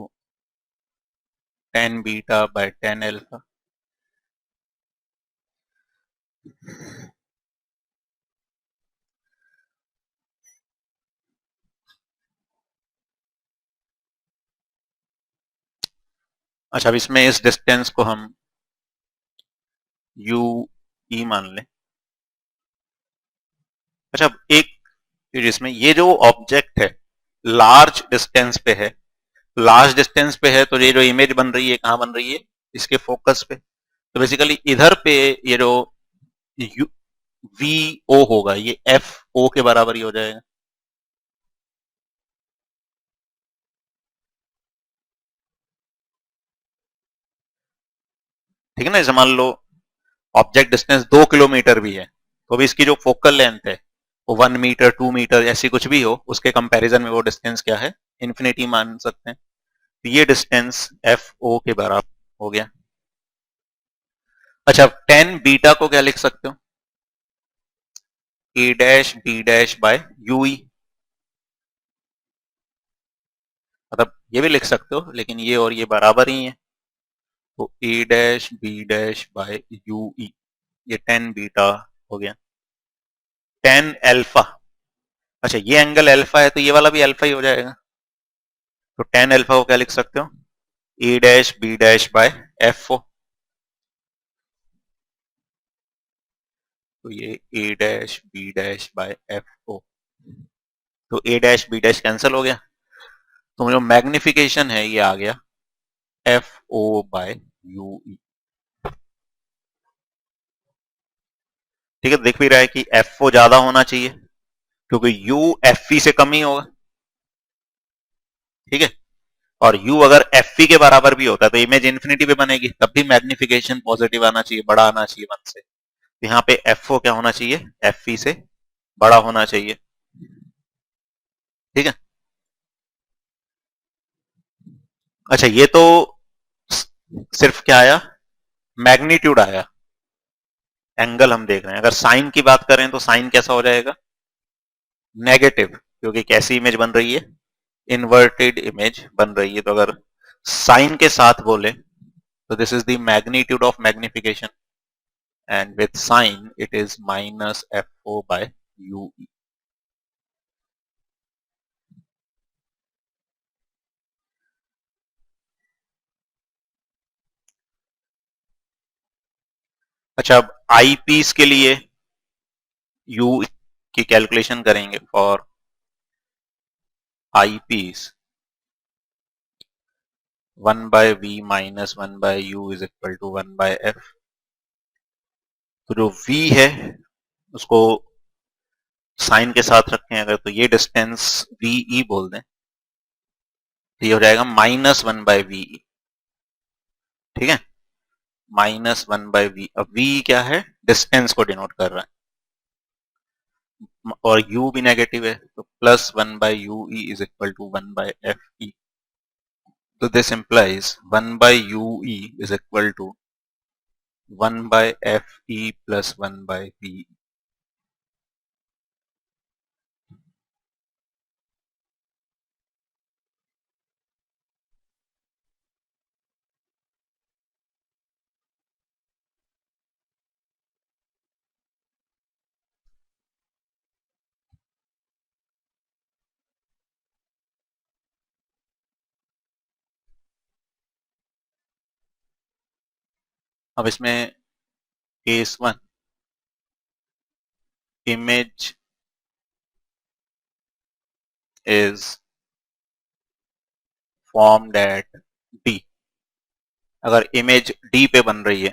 10 beta by 10 alpha. अच्छा, अब इसमें इस डिस्टेंस को हम यू ई मान लें। अच्छा, एक चीज इसमें, ये जो ऑब्जेक्ट है लार्ज डिस्टेंस पे है, लार्ज डिस्टेंस पे है, तो ये जो इमेज बन रही है कहाँ बन रही है? इसके फोकस पे। तो बेसिकली इधर पे ये जो यू वी ओ होगा ये एफ ओ के बराबर ही हो जाएगा। ठीक है ना? जैसे मान लो ऑब्जेक्ट डिस्टेंस 2 किलोमीटर भी है, तो भी इसकी जो फोकल लेंथ है वो 1 मीटर 2 मीटर ऐसी कुछ भी हो, उसके कंपैरिजन में वो डिस्टेंस क्या है? इन्फिनिटी मान सकते हैं। तो ये डिस्टेंस एफ ओ के बराबर हो गया। अच्छा, टेन बीटा को क्या लिख सकते हो? A dash B dash by u e, मतलब ये भी लिख सकते हो, लेकिन ये और ये बराबर ही है, तो A dash B dash by u e, ये टेन बीटा हो गया। टेन एल्फा, अच्छा ये एंगल एल्फा है तो ये वाला भी एल्फा ही हो जाएगा, तो टेन एल्फा को क्या लिख सकते हो? A dash B dash by f o, तो ये A dash B dash by f o, तो A dash B dash cancel हो गया, तो जो मैग्निफिकेशन है ये आ गया f o by u e. ठीक है, दिख भी रहा है कि एफ ओ ज्यादा होना चाहिए क्योंकि यू एफ ई से कम ही होगा। ठीक है, और u अगर एफ ई के बराबर भी होता है तो इमेज इन्फिनिटी पे बनेगी, तब भी मैग्निफिकेशन पॉजिटिव आना चाहिए, बड़ा आना चाहिए वन से। तो यहाँ पे एफ ओ क्या होना चाहिए? एफ ई से बड़ा होना चाहिए। ठीक है, अच्छा ये तो सिर्फ क्या आया? मैग्नीट्यूड आया, एंगल हम देख रहे हैं। अगर साइन की बात करें तो साइन कैसा हो जाएगा? नेगेटिव, क्योंकि कैसी इमेज बन रही है? इन्वर्टेड इमेज बन रही है। तो अगर साइन के साथ बोले तो this is the magnitude of magnification, and with sign it is minus f o by u e. अच्छा, अब आई पीस के लिए यू की कैलकुलेशन करेंगे। For eye piece one by v minus one by u is equal to one by f. तो जो v है उसको साइन के साथ रखें अगर, तो ये डिस्टेंस वी ई बोल दें, तो ये हो जाएगा minus one by V E. ठीक है, माइनस वन बाय वी। अब v क्या है? डिस्टेंस को डिनोट कर रहा है, और u भी नेगेटिव है, तो plus one by u e is equal to one by f e. तो this implies one by u e is equal to one by f e plus one by v. अब इसमें case one, image is formed at D। अगर image D पे बन रही है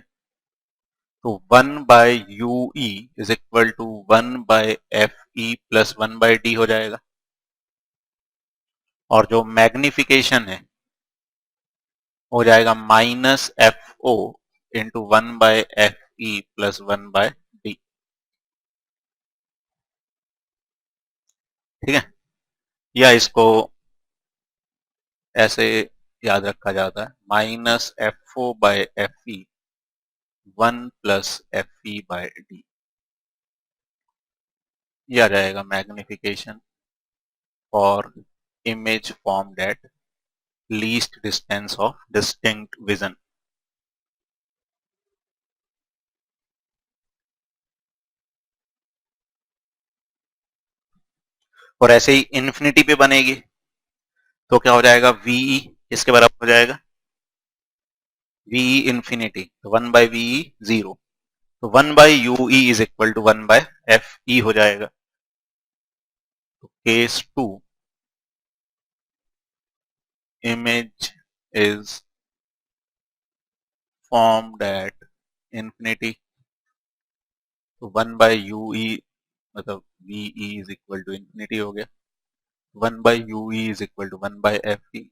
तो one by u e is equal to one by f e plus one by D हो जाएगा, और जो मैग्निफिकेशन है हो जाएगा minus f o into one by f e plus one by d. ठीक है, या इसको ऐसे याद रखा जाता है, minus f o by f e one plus f e by d. यह रहेगा magnification for image formed at least distance of distinct vision। और ऐसे ही इन्फिनिटी पे बनेगी तो क्या हो जाएगा? वीई इसके बराबर हो जाएगा वीई इन्फिनिटी, तो वन बाय वीई जीरो, तो one by u e is equal to one by f e हो जाएगा। तो case two, image is formed at infinity, तो वन बाय यू ई मतलब v e is equal to infinity हो गया, one by u e is equal to one by f e.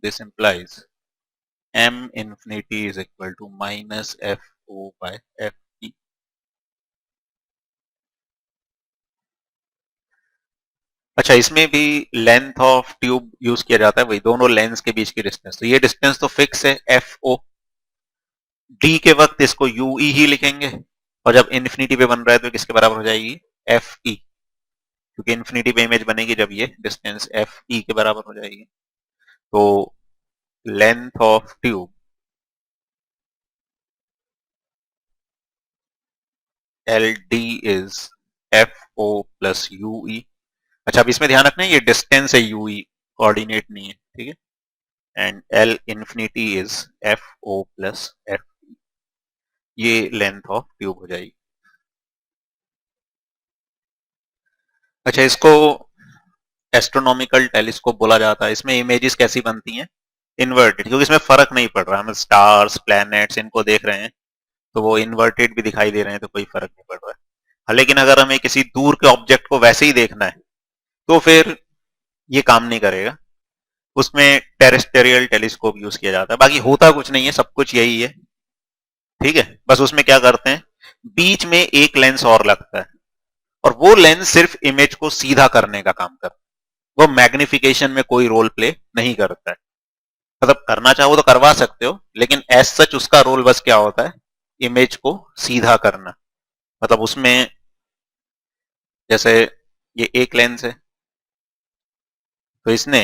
This implies m infinity is equal to minus f o by f e। अच्छा, इसमें भी length of tube use किया जाता है, वही दोनों लेंस के बीच की डिस्टेंस। तो ये डिस्टेंस तो फिक्स है, एफ ओ। डी के वक्त इसको यू ई ही लिखेंगे, और जब इन्फिनिटी पे बन रहा है तो किसके बराबर हो जाएगी, एफ ई, क्योंकि इन्फिनिटी पे इमेज बनेगी जब ये डिस्टेंस एफ ई के बराबर हो जाएगी। तो length of tube L D is f o plus u e. अच्छा, अब इसमें ध्यान रखना है ये डिस्टेंस है यू ई, कोऑर्डिनेट नहीं है, ठीक है। And L infinity is f o plus f, ये लेंथ ऑफ ट्यूब हो जाएगी। अच्छा, इसको एस्ट्रोनॉमिकल टेलीस्कोप बोला जाता है। इसमें इमेजेस कैसी बनती हैं, इन्वर्टेड, क्योंकि इसमें फर्क नहीं पड़ रहा, हम स्टार्स प्लैनेट्स इनको देख रहे हैं तो वो इन्वर्टेड भी दिखाई दे रहे हैं, तो कोई फर्क नहीं पड़ रहा है। हाँ, लेकिन अगर हमें किसी दूर के ऑब्जेक्ट को वैसे ही देखना है तो फिर ये काम नहीं करेगा, उसमें टेरेस्टेरियल टेलीस्कोप यूज किया जाता है। बाकी होता कुछ नहीं है, सब कुछ यही है, ठीक है। बस उसमें क्या करते हैं, बीच में एक लेंस और लगता है, और वो लेंस सिर्फ इमेज को सीधा करने का काम करता है, वो मैग्निफिकेशन में कोई रोल प्ले नहीं करता है। मतलब करना चाहो तो करवा सकते हो, लेकिन एज सच उसका रोल बस क्या होता है, इमेज को सीधा करना। मतलब उसमें जैसे ये एक लेंस है, तो इसने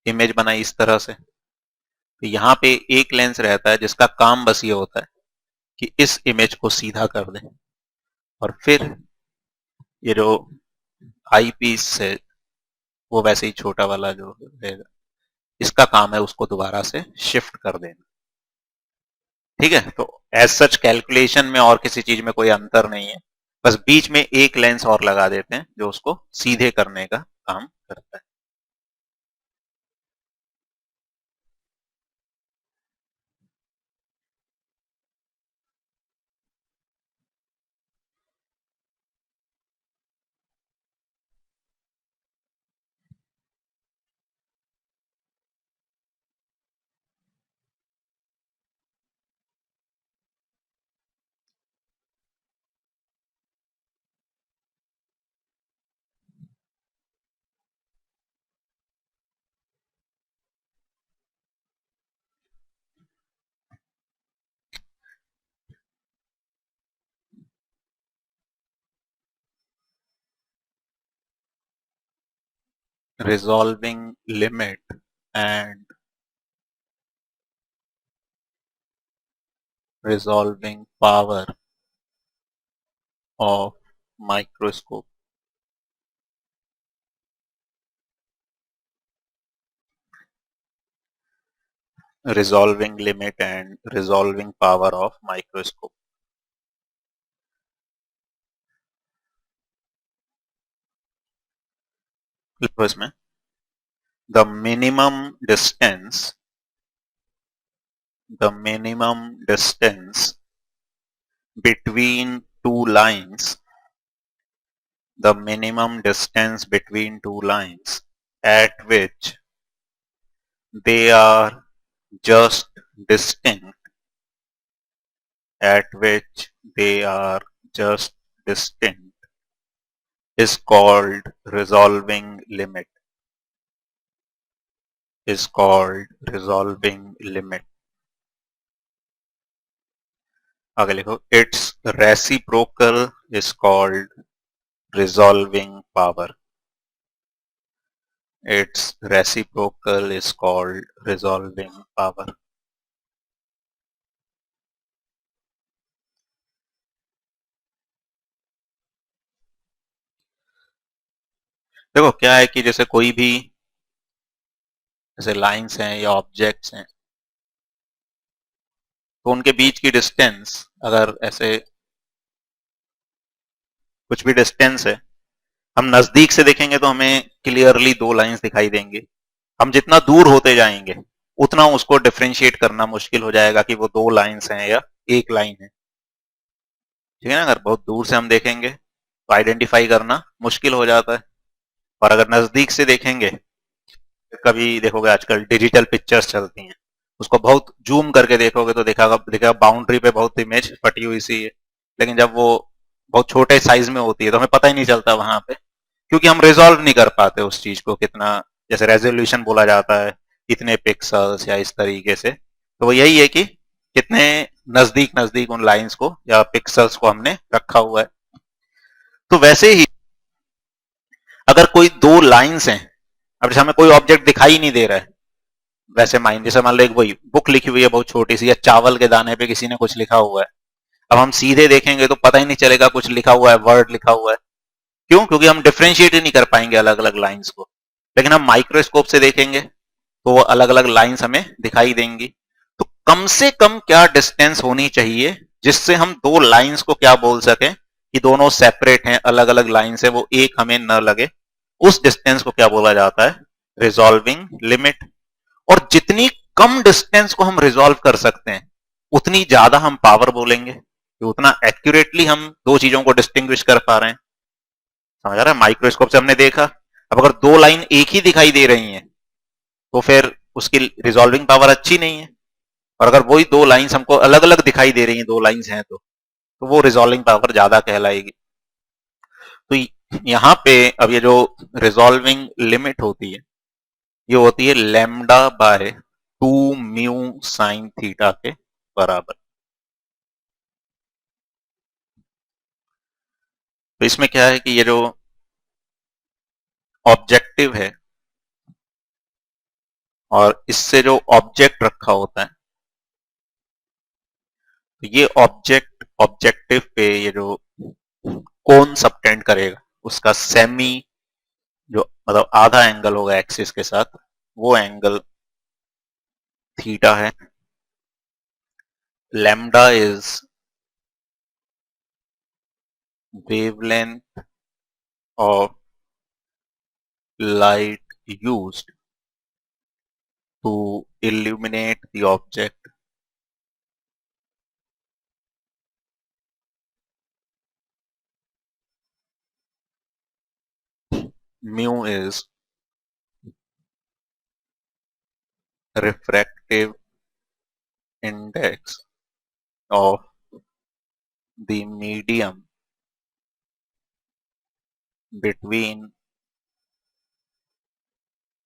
इमेज बनाई इस तरह से, तो यहां पे एक लेंस रहता है जिसका काम बस ये होता है कि इस इमेज को सीधा कर दे, और फिर ये जो आई पीस है वो वैसे ही छोटा वाला जो रहेगा, इसका काम है उसको दोबारा से शिफ्ट कर देना, ठीक है। तो एज सच कैलकुलेशन में और किसी चीज में कोई अंतर नहीं है, बस बीच में एक लेंस और लगा देते हैं जो उसको सीधे करने का काम करता है। Resolving limit and resolving power of microscope. Resolving limit and resolving power of microscope. लिखो इसमें, the minimum distance between two lines, the minimum distance between two lines at which they are just distinct, at which they are just distinct, is called resolving limit, is called resolving limit. आगे लिखो, its reciprocal is called resolving power. Its reciprocal is called resolving power. देखो क्या है कि जैसे कोई भी जैसे लाइंस हैं या ऑब्जेक्ट्स हैं, तो उनके बीच की डिस्टेंस अगर ऐसे कुछ भी डिस्टेंस है, हम नजदीक से देखेंगे तो हमें क्लियरली दो लाइंस दिखाई देंगे। हम जितना दूर होते जाएंगे उतना उसको डिफरेंशिएट करना मुश्किल हो जाएगा कि वो दो लाइंस हैं या एक लाइन है, ठीक है ना। अगर बहुत दूर से हम देखेंगे तो आइडेंटिफाई करना मुश्किल हो जाता है, और अगर नजदीक से देखेंगे, कभी देखोगे आजकल डिजिटल पिक्चर्स चलती हैं, उसको बहुत जूम करके देखोगे तो देखा दिखेगा बाउंड्री पे बहुत इमेज फटी हुई सी है, लेकिन जब वो बहुत छोटे साइज में होती है तो हमें पता ही नहीं चलता वहां पे, क्योंकि हम रिजॉल्व नहीं कर पाते उस चीज को कितना, जैसे रेजोल्यूशन बोला जाता है कितने पिक्सल्स या इस तरीके से, तो वो यही है कि कितने नजदीक नजदीक उन लाइंस को या पिक्सल्स को हमने रखा हुआ है। तो वैसे ही अगर कोई दो लाइंस हैं, अब जैसे हमें कोई ऑब्जेक्ट दिखाई नहीं दे रहा है, वैसे माइंड जैसे मान लो एक वही बुक लिखी हुई है बहुत छोटी सी, या चावल के दाने पे किसी ने कुछ लिखा हुआ है, अब हम सीधे देखेंगे तो पता ही नहीं चलेगा कुछ लिखा हुआ है, वर्ड लिखा हुआ है। क्यों? क्योंकि हम डिफ्रेंशिएट ही नहीं कर पाएंगे अलग अलग लाइंस को। लेकिन हम माइक्रोस्कोप से देखेंगे तो वो अलग अलग लाइंस हमें दिखाई देंगी। तो कम से कम क्या डिस्टेंस होनी चाहिए जिससे हम दो लाइंस को क्या बोल सकें कि दोनों सेपरेट हैं, अलग अलग लाइंस है, वो एक हमें न लगे, उस डिस्टेंस को क्या बोला जाता है? Resolving limit. और जितनी कम डिस्टेंस को हम रिजॉल्व कर सकते हैं उतनी ज्यादा हम पावर बोलेंगे, कि उतना एक्यूरेटली हम दो चीजों को डिस्टिंग्विश कर पा रहे हैं। समझ आ रहा है? माइक्रोस्कोप से हमने देखा, अब अगर दो लाइन एक ही दिखाई दे रही हैं तो फिर उसकी रिजॉल्विंग पावर अच्छी नहीं है। और अगर वही दो लाइंस हमको अलग अलग दिखाई दे रही हैं, दो लाइंस हैं, तो वो रिजॉल्विंग पावर ज्यादा कहलाएगी। तो यहां पे अब ये जो रिजॉल्विंग लिमिट होती है, ये होती है lambda by 2 mu sine theta के बराबर। तो इसमें क्या है कि ये जो ऑब्जेक्टिव है और इससे जो ऑब्जेक्ट रखा होता है, तो ये ऑब्जेक्टिव पे ये जो कोन सबटेंड करेगा उसका सेमी, जो मतलब आधा एंगल होगा एक्सिस के साथ, वो एंगल थीटा है। Lambda is wavelength of light used to illuminate the object. Mu is refractive index of the medium between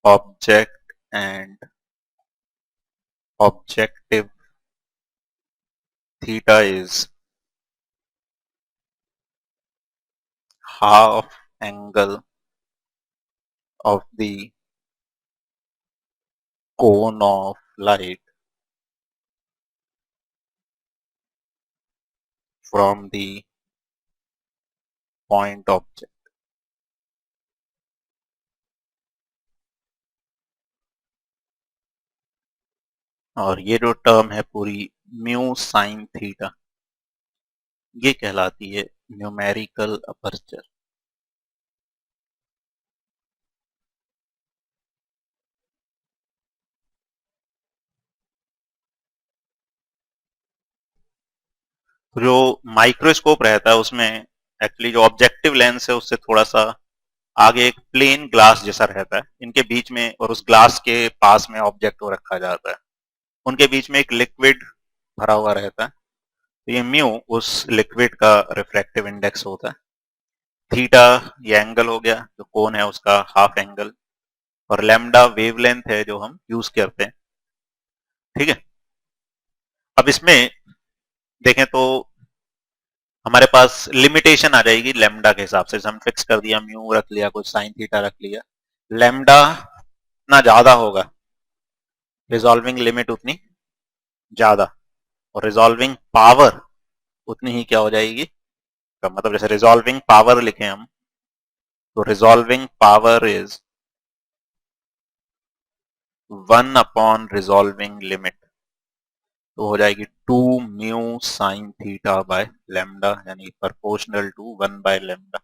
object and objective. Theta is half angle of the cone of light from the point object. और ये जो term है पूरी mu sine theta, ये कहलाती है numerical aperture. जो microscope रहता है उसमें एक्चुअली जो ऑब्जेक्टिव लेंस है उससे थोड़ा सा आगे एक प्लेन ग्लास जैसा रहता है इनके बीच में, और उस ग्लास के पास में ऑब्जेक्ट को रखा जाता है, उनके बीच में एक लिक्विड भरा हुआ रहता है। तो ये म्यू उस लिक्विड का रिफ्रैक्टिव इंडेक्स होता है। थीटा ये एंगल हो गया, जो कोन है उसका हाफ एंगल, और लैम्डा वेवलेंथ है जो हम यूज करते हैं। ठीक है, अब इसमें देखें तो हमारे पास लिमिटेशन आ जाएगी लैम्डा के हिसाब से। हम फिक्स कर दिया, म्यू रख लिया, कुछ साइन थीटा रख लिया, लैम्डा ना ज्यादा होगा रिजॉल्विंग लिमिट उतनी ज्यादा, और रिजॉल्विंग पावर उतनी ही क्या हो जाएगी कम। मतलब जैसे रिजॉल्विंग पावर लिखे हम, तो resolving power is 1 upon resolving limit, तो हो जाएगी 2 mu sine theta by lambda, यानी प्रोपोर्शनल टू 1/लैम्डा।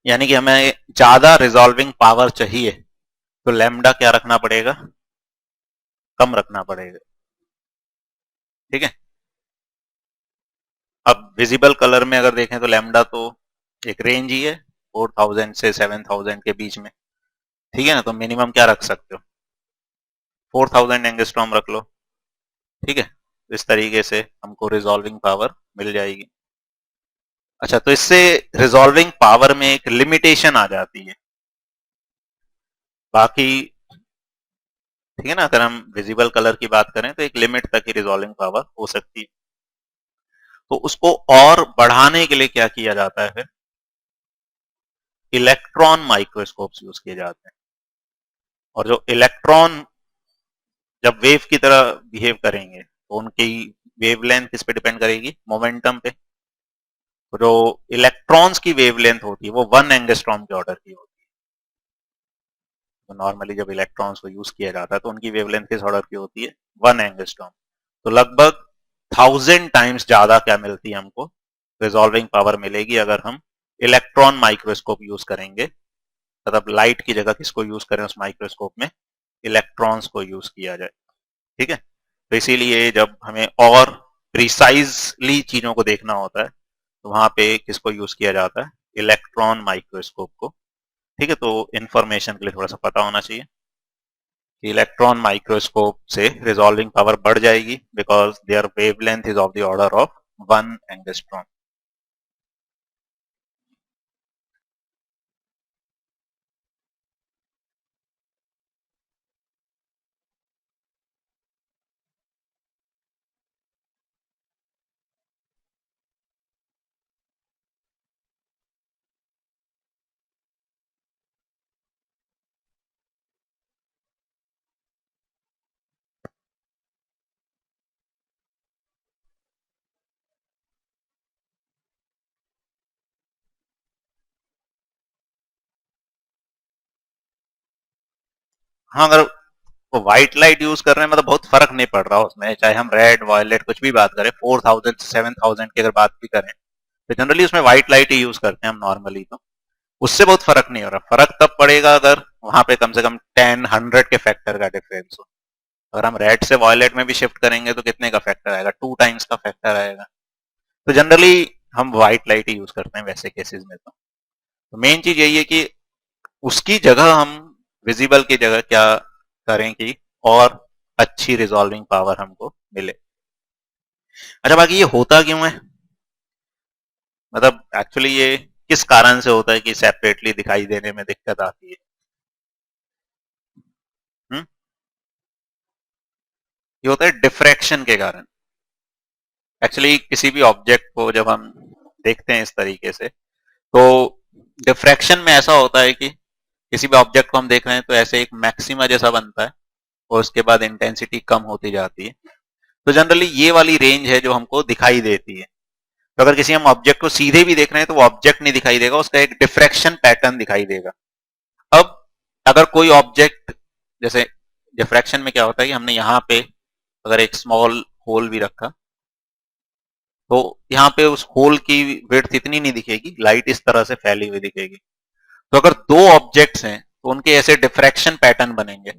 यानी कि हमें ज्यादा रिजॉल्विंग पावर चाहिए तो लैम्डा क्या रखना पड़ेगा? कम रखना पड़ेगा। ठीक है, अब विजिबल कलर में अगर देखें तो लैम्डा तो एक रेंज ही है 4000 से 7000 के बीच में। ठीक है ना, तो मिनिमम क्या रख सकते हो? 4000 एंगस्ट्रॉम रख लो। ठीक है, इस तरीके से हमको रिजॉल्विंग पावर मिल जाएगी। अच्छा, तो इससे रिजॉल्विंग पावर में एक लिमिटेशन आ जाती है। बाकी ठीक है ना, अगर हम विजिबल कलर की बात करें तो एक लिमिट तक ही रिजॉल्विंग पावर हो सकती है। तो उसको और बढ़ाने के लिए क्या किया जाता है फिर? इलेक्ट्रॉन माइक्रोस्कोप्स यूज किए जाते हैं। और जो इलेक्ट्रॉन जब वेव की तरह बिहेव करेंगे तो उनकी वेवलेंथ किस पे डिपेंड करेगी? मोमेंटम पे। तो जो इलेक्ट्रॉन्स की वेवलेंथ होती है वो 1 एंगस्ट्रॉम के ऑर्डर की होती है। तो नॉर्मली जब इलेक्ट्रॉन्स को यूज किया जाता है तो उनकी वेवलेंथ किस ऑर्डर की होती है? 1 एंगस्ट्रॉम। तो लगभग 1000 टाइम्स ज्यादा क्या मिलती है हमको? रिजॉल्विंग पावर मिलेगी अगर हम इलेक्ट्रॉन माइक्रोस्कोप यूज करेंगे। मतलब लाइट की जगह किसको यूज करें उस माइक्रोस्कोप में? इलेक्ट्रॉन्स को यूज किया जाए। ठीक है, तो इसीलिए जब हमें और प्रिसाइजली चीजों को देखना होता है तो वहां पे किसको यूज किया जाता है? इलेक्ट्रॉन माइक्रोस्कोप को। ठीक है, तो इंफॉर्मेशन के लिए थोड़ा सा पता होना चाहिए कि इलेक्ट्रॉन माइक्रोस्कोप से रिजॉल्विंग पावर बढ़ जाएगी because their wavelength is of the order of 1 angstrom. हाँ, अगर वो व्हाइट लाइट यूज कर रहे हैं मतलब बहुत फर्क नहीं पड़ रहा उसमें, चाहे हम रेड वायलेट कुछ भी बात करें, 4000 से 7000 की अगर बात भी करें तो जनरली उसमें व्हाइट लाइट ही यूज करते हैं हम नॉर्मली। तो उससे बहुत फर्क नहीं हो रहा। फर्क तब पड़ेगा अगर वहां पे कम से कम 10 100 के फैक्टर का डिफरेंस हो। अगर हम रेड से वॉयलेट में भी शिफ्ट करेंगे तो कितने का फैक्टर आएगा? 2 टाइम्स का फैक्टर आएगा। तो जनरली हम व्हाइट लाइट ही यूज करते हैं वैसे केसेस में। तो मेन चीज यही है कि उसकी जगह हम विजिबल की जगह क्या करें कि और अच्छी रिजॉल्विंग पावर हमको मिले। अच्छा, बाकी ये होता क्यों है? मतलब एक्चुअली ये किस कारण से होता है कि सेपरेटली दिखाई देने में दिक्कत आती है? हुँ? ये होता है डिफ्रैक्शन के कारण। एक्चुअली किसी भी ऑब्जेक्ट को जब हम देखते हैं इस तरीके से तो डिफ्रैक्शन में ऐसा होता है कि किसी भी ऑब्जेक्ट को हम देख रहे हैं तो ऐसे एक मैक्सिमा जैसा बनता है और उसके बाद इंटेंसिटी कम होती जाती है। तो जनरली ये वाली रेंज है जो हमको दिखाई देती है। तो अगर किसी हम ऑब्जेक्ट को सीधे भी देख रहे हैं तो वो ऑब्जेक्ट नहीं दिखाई देगा, उसका एक डिफ्रैक्शन पैटर्न दिखाई देगा। अब अगर कोई ऑब्जेक्ट जैसे डिफ्रैक्शन में क्या होता है कि हमने यहाँ पे अगर एक स्मॉल होल भी रखा तो यहाँ पे उस होल की विड्थ इतनी नहीं दिखेगी, लाइट इस तरह से फैली हुई दिखेगी। तो अगर दो ऑब्जेक्ट्स हैं तो उनके ऐसे डिफ्रैक्शन पैटर्न बनेंगे।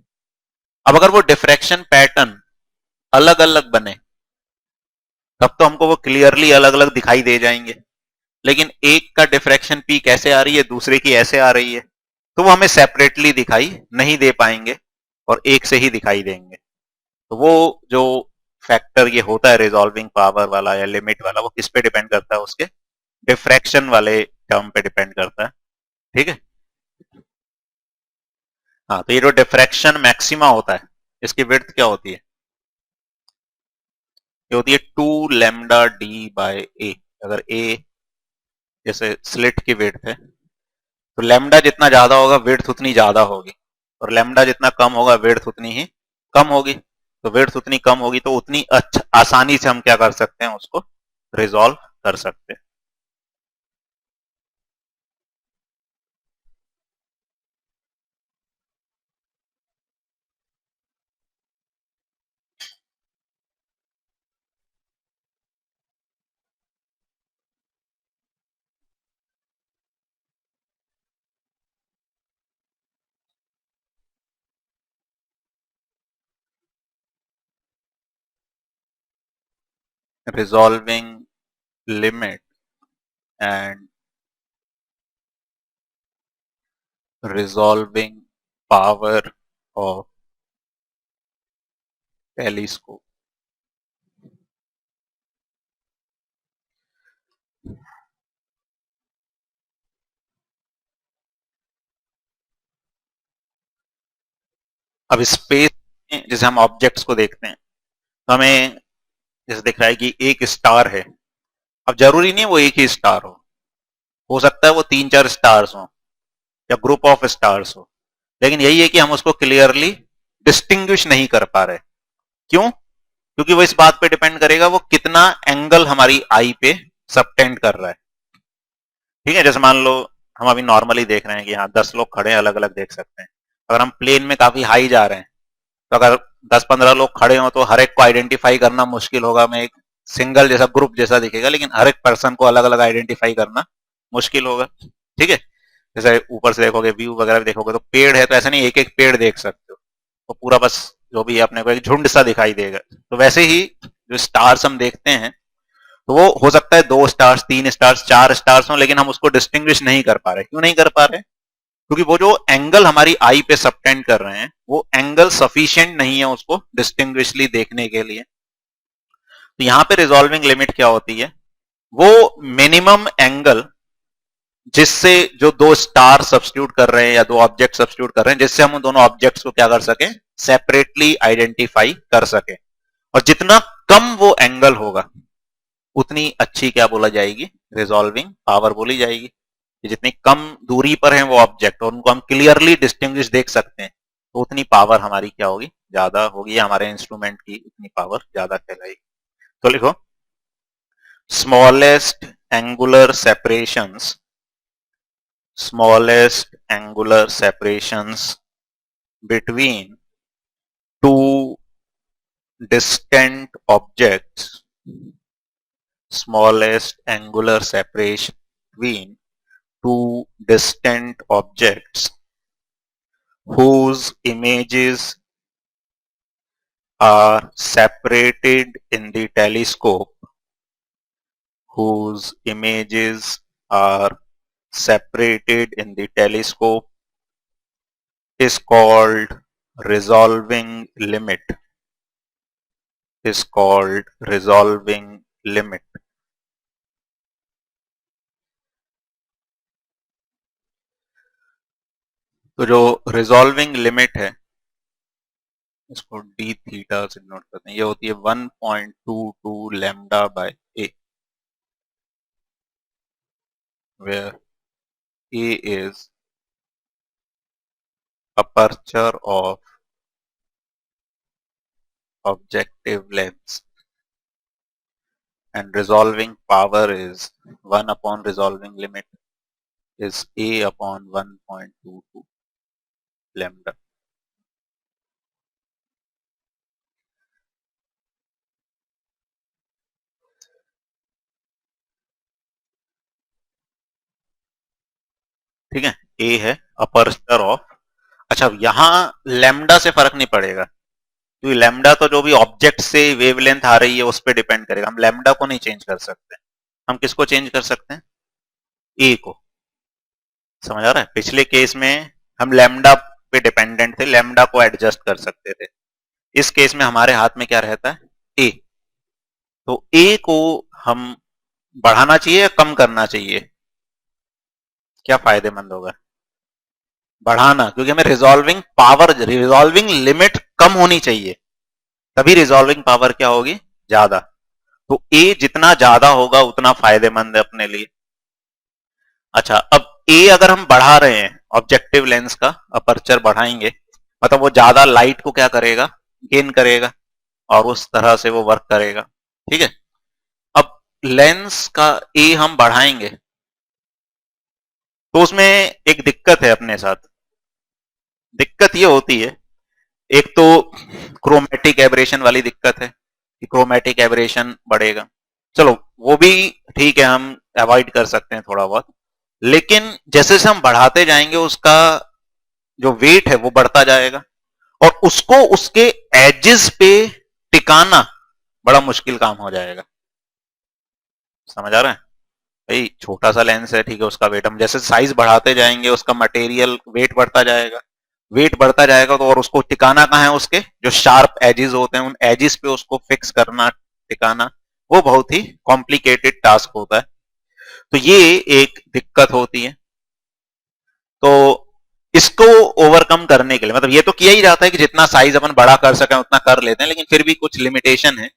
अब अगर वो डिफ्रैक्शन पैटर्न अलग अलग बने तब तो हमको वो क्लियरली अलग अलग दिखाई दे जाएंगे। लेकिन एक का डिफ्रैक्शन पीक ऐसे आ रही है, दूसरे की ऐसे आ रही है, तो वो हमें सेपरेटली दिखाई नहीं दे पाएंगे और एक से ही दिखाई देंगे। तो वो जो फैक्टर ये होता है रिजॉल्विंग पावर वाला या लिमिट वाला, वो किस पे डिपेंड करता है? उसके डिफ्रैक्शन वाले टर्म पे डिपेंड करता है। ठीक है, हाँ, तो ये जो डिफ्रैक्शन मैक्सिमा होता है इसकी विड्थ क्या होती है? ये होती है 2 लैम्डा d/a। अगर a जैसे स्लिट की विड्थ है तो लैम्डा जितना ज्यादा होगा विड्थ उतनी ज्यादा होगी, और लैम्डा जितना कम होगा विड्थ उतनी ही कम होगी। तो विड्थ उतनी कम होगी तो उतनी अच्छा आसानी से हम क्या कर सकते हैं? उसको रिजॉल्व कर सकते हैं। Resolving limit and resolving power of telescope. अब स्पेस में जैसे हम ऑब्जेक्ट्स को देखते हैं तो हमें जैसे दिख रहा है कि एक स्टार है। अब जरूरी नहीं है वो एक ही स्टार हो सकता है वो 3-4 स्टार्स हो या ग्रुप ऑफ स्टार्स हो, लेकिन यही है कि हम उसको क्लियरली डिस्टिंग्विश नहीं कर पा रहे। क्यों? क्योंकि वो इस बात पे डिपेंड करेगा वो कितना एंगल हमारी आई पे सबटेंड कर रहा है। ठीक है, जैसे मान लो हम अभी नॉर्मली देख रहे हैं कि हाँ 10 लोग खड़े हैं, अलग अलग देख सकते हैं। अगर हम प्लेन में काफी हाई जा रहे हैं तो अगर 10-15 लोग खड़े हो तो हर एक को आइडेंटिफाई करना मुश्किल होगा। मैं एक सिंगल जैसा ग्रुप जैसा दिखेगा, लेकिन हर एक पर्सन को अलग अलग आइडेंटिफाई करना मुश्किल होगा। ठीक है, जैसे ऊपर से देखोगे, व्यू वगैरह भी देखोगे तो पेड़ है तो ऐसा नहीं एक एक पेड़ देख सकते हो, तो पूरा बस जो भी अपने को एक झुंड सा दिखाई देगा। तो वैसे ही जो स्टार्स हम देखते हैं तो वो हो सकता है 2 स्टार्स, 3 स्टार्स, 4 स्टार्स हो, लेकिन हम उसको डिस्टिंग्विश नहीं कर पा रहे। क्यों नहीं कर पा रहे? क्योंकि वो जो एंगल हमारी आई पे सबटेंड कर रहे हैं वो एंगल सफिशिएंट नहीं है उसको डिस्टिंग्विशली देखने के लिए। तो यहां पे रिजॉल्विंग लिमिट क्या होती है? वो मिनिमम एंगल जिससे जो दो स्टार सब्स्टिट्यूट कर रहे हैं या दो ऑब्जेक्ट सब्स्टिट्यूट कर रहे हैं, जिससे हम उन दोनों ऑब्जेक्ट्स को क्या कर सके, सेपरेटली आइडेंटिफाई कर सके। और जितना कम वो एंगल होगा उतनी अच्छी क्या बोला जाएगी, रिजॉल्विंग पावर बोली जाएगी। कि जितनी कम दूरी पर है वो ऑब्जेक्ट और उनको हम क्लियरली डिस्टिंग्विश देख सकते हैं तो उतनी पावर हमारी क्या होगी, ज्यादा होगी, हमारे इंस्ट्रूमेंट की उतनी पावर ज्यादा कहलाएगी। तो लिखो smallest angular separations, smallest angular separations between two distant objects, smallest angular separation between two distant objects whose images are separated in the telescope, whose images are separated in the telescope is called resolving limit, is called resolving limit. तो जो resolving limit है इसको D theta से note करते हैं, ये होती है 1.22 lambda by A, where a is aperture of objective lens and resolving power is 1 upon resolving limit is a upon 1.22 lambda. ठीक है, ए है अपर्चर ऑफ, अच्छा यहां लैम्डा से फर्क नहीं पड़ेगा क्योंकि लैम्डा तो जो भी ऑब्जेक्ट से वेवलेंथ आ रही है उस पर डिपेंड करेगा। हम लैम्डा को नहीं चेंज कर सकते, हम किसको चेंज कर सकते हैं, ए को। समझ आ रहा है? पिछले केस में हम लैम्डा पे डिपेंडेंट थे, लैम्डा को एडजस्ट कर सकते थे। इस केस में हमारे हाथ में क्या रहता है, ए। तो ए को हम बढ़ाना चाहिए या कम करना चाहिए, क्या फायदेमंद होगा, बढ़ाना, क्योंकि हमें रिजॉल्विंग पावर, रिजॉल्विंग लिमिट कम होनी चाहिए, तभी रिजॉल्विंग पावर क्या होगी, ज्यादा। तो ए जितना ज्यादा होगा उतना फायदेमंद है अपने लिए। अच्छा, अब ए अगर हम बढ़ा रहे हैं, ऑब्जेक्टिव लेंस का अपर्चर बढ़ाएंगे, मतलब वो ज्यादा लाइट को क्या करेगा, गेन करेगा और उस तरह से वो वर्क करेगा। ठीक है, अब लेंस का ए हम बढ़ाएंगे तो उसमें एक दिक्कत है अपने साथ। दिक्कत ये होती है, एक तो क्रोमेटिक एब्रेशन वाली दिक्कत है कि क्रोमेटिक एब्रेशन बढ़ेगा। चलो वो भी ठीक है, हम अवॉइड कर सकते हैं थोड़ा बहुत, लेकिन जैसे जैसे हम बढ़ाते जाएंगे उसका जो वेट है वो बढ़ता जाएगा और उसको उसके एजेस पे टिकाना बड़ा मुश्किल काम हो जाएगा। समझ आ रहा है? भाई छोटा सा लेंस है, ठीक है, उसका वेट हम जैसे साइज बढ़ाते जाएंगे उसका मटेरियल वेट बढ़ता जाएगा, वेट बढ़ता जाएगा तो और उसको टिकाना कहाँ है, उसके जो शार्प एजेस होते हैं उन एजेस पे उसको फिक्स करना, टिकाना, वो बहुत ही कॉम्प्लिकेटेड टास्क होता है। तो ये एक दिक्कत होती है। तो इस इसको ओवरकम करने के लिए, मतलब ये तो किया ही जाता है कि जितना साइज अपन बड़ा कर सकें उतना कर लेते हैं, लेकिन फिर भी कुछ लिमिटेशन है,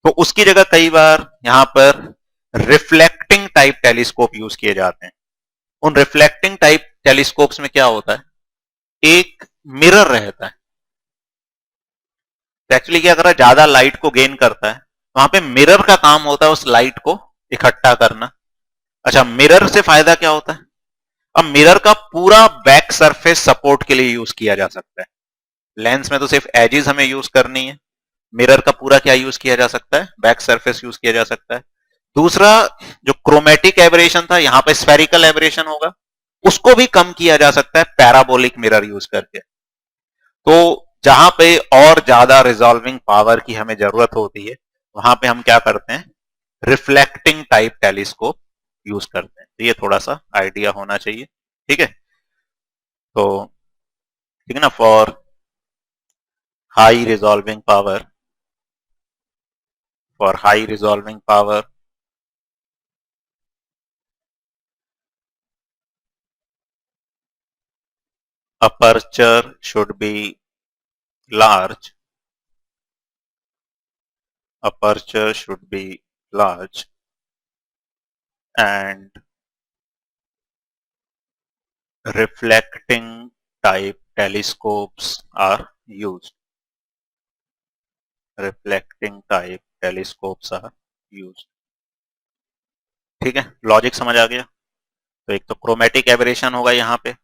तो उसकी जगह कई बार यहां पर रिफ्लेक्टिंग टाइप टेलीस्कोप यूज किए जाते हैं। उन रिफ्लेक्टिंग टाइप टेलीस्कोप्स में क्या होता है, एक मिरर रहता है। एक्चुअली क्या कर रहा है, ज्यादा लाइट को गेन करता है, वहां पे मिरर का काम होता है उस लाइट को इकट्ठा करना। अच्छा, मिरर से फायदा क्या होता है, अब मिरर का पूरा बैक सरफेस सपोर्ट के लिए यूज किया जा सकता है। लेंस में तो सिर्फ एजेस हमें यूज करनी है, मिरर का पूरा क्या यूज किया जा सकता है, बैक सरफेस यूज किया जा सकता है। दूसरा, जो क्रोमेटिक एबरेशन था, यहां पे स्फेरिकल एबरेशन होगा, उसको भी कम किया जा सकता है पैराबोलिक मिरर यूज करके। तो जहां पे और ज्यादा रिजॉल्विंग पावर की हमें जरूरत होती है, वहां पे हम क्या करते हैं, रिफ्लेक्टिंग टाइप टेलीस्कोप यूज करते हैं। तो ये थोड़ा सा आइडिया होना चाहिए, ठीक है। तो ठीक है ना, for high resolving power, for high resolving power aperture should be large, aperture should be large and reflecting type telescopes are used, reflecting type telescopes are used। ठीक है, लॉजिक समझ आ गया। तो एक तो क्रोमेटिक एबरेशन होगा यहाँ पे,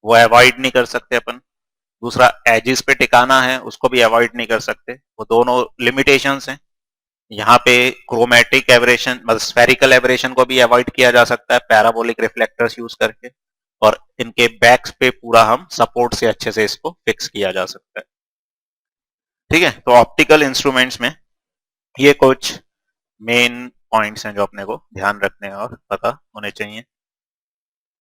वो अवॉइड नहीं कर सकते अपन। दूसरा, एजिस पे टिकाना है, उसको भी अवॉइड नहीं कर सकते, वो दोनों लिमिटेशंस हैं। यहाँ पे क्रोमेटिक एबरेशन मतलब स्फेरिकल एबरेशन को भी अवॉइड किया जा सकता है पैराबोलिक रिफ्लेक्टर्स यूज करके, और इनके बैक्स पे पूरा हम सपोर्ट से अच्छे से इसको फिक्स किया जा सकता है। ठीक है, तो ऑप्टिकल इंस्ट्रूमेंट्स में ये कुछ मेन पॉइंट्स हैं जो अपने को ध्यान रखने और पता होने चाहिए।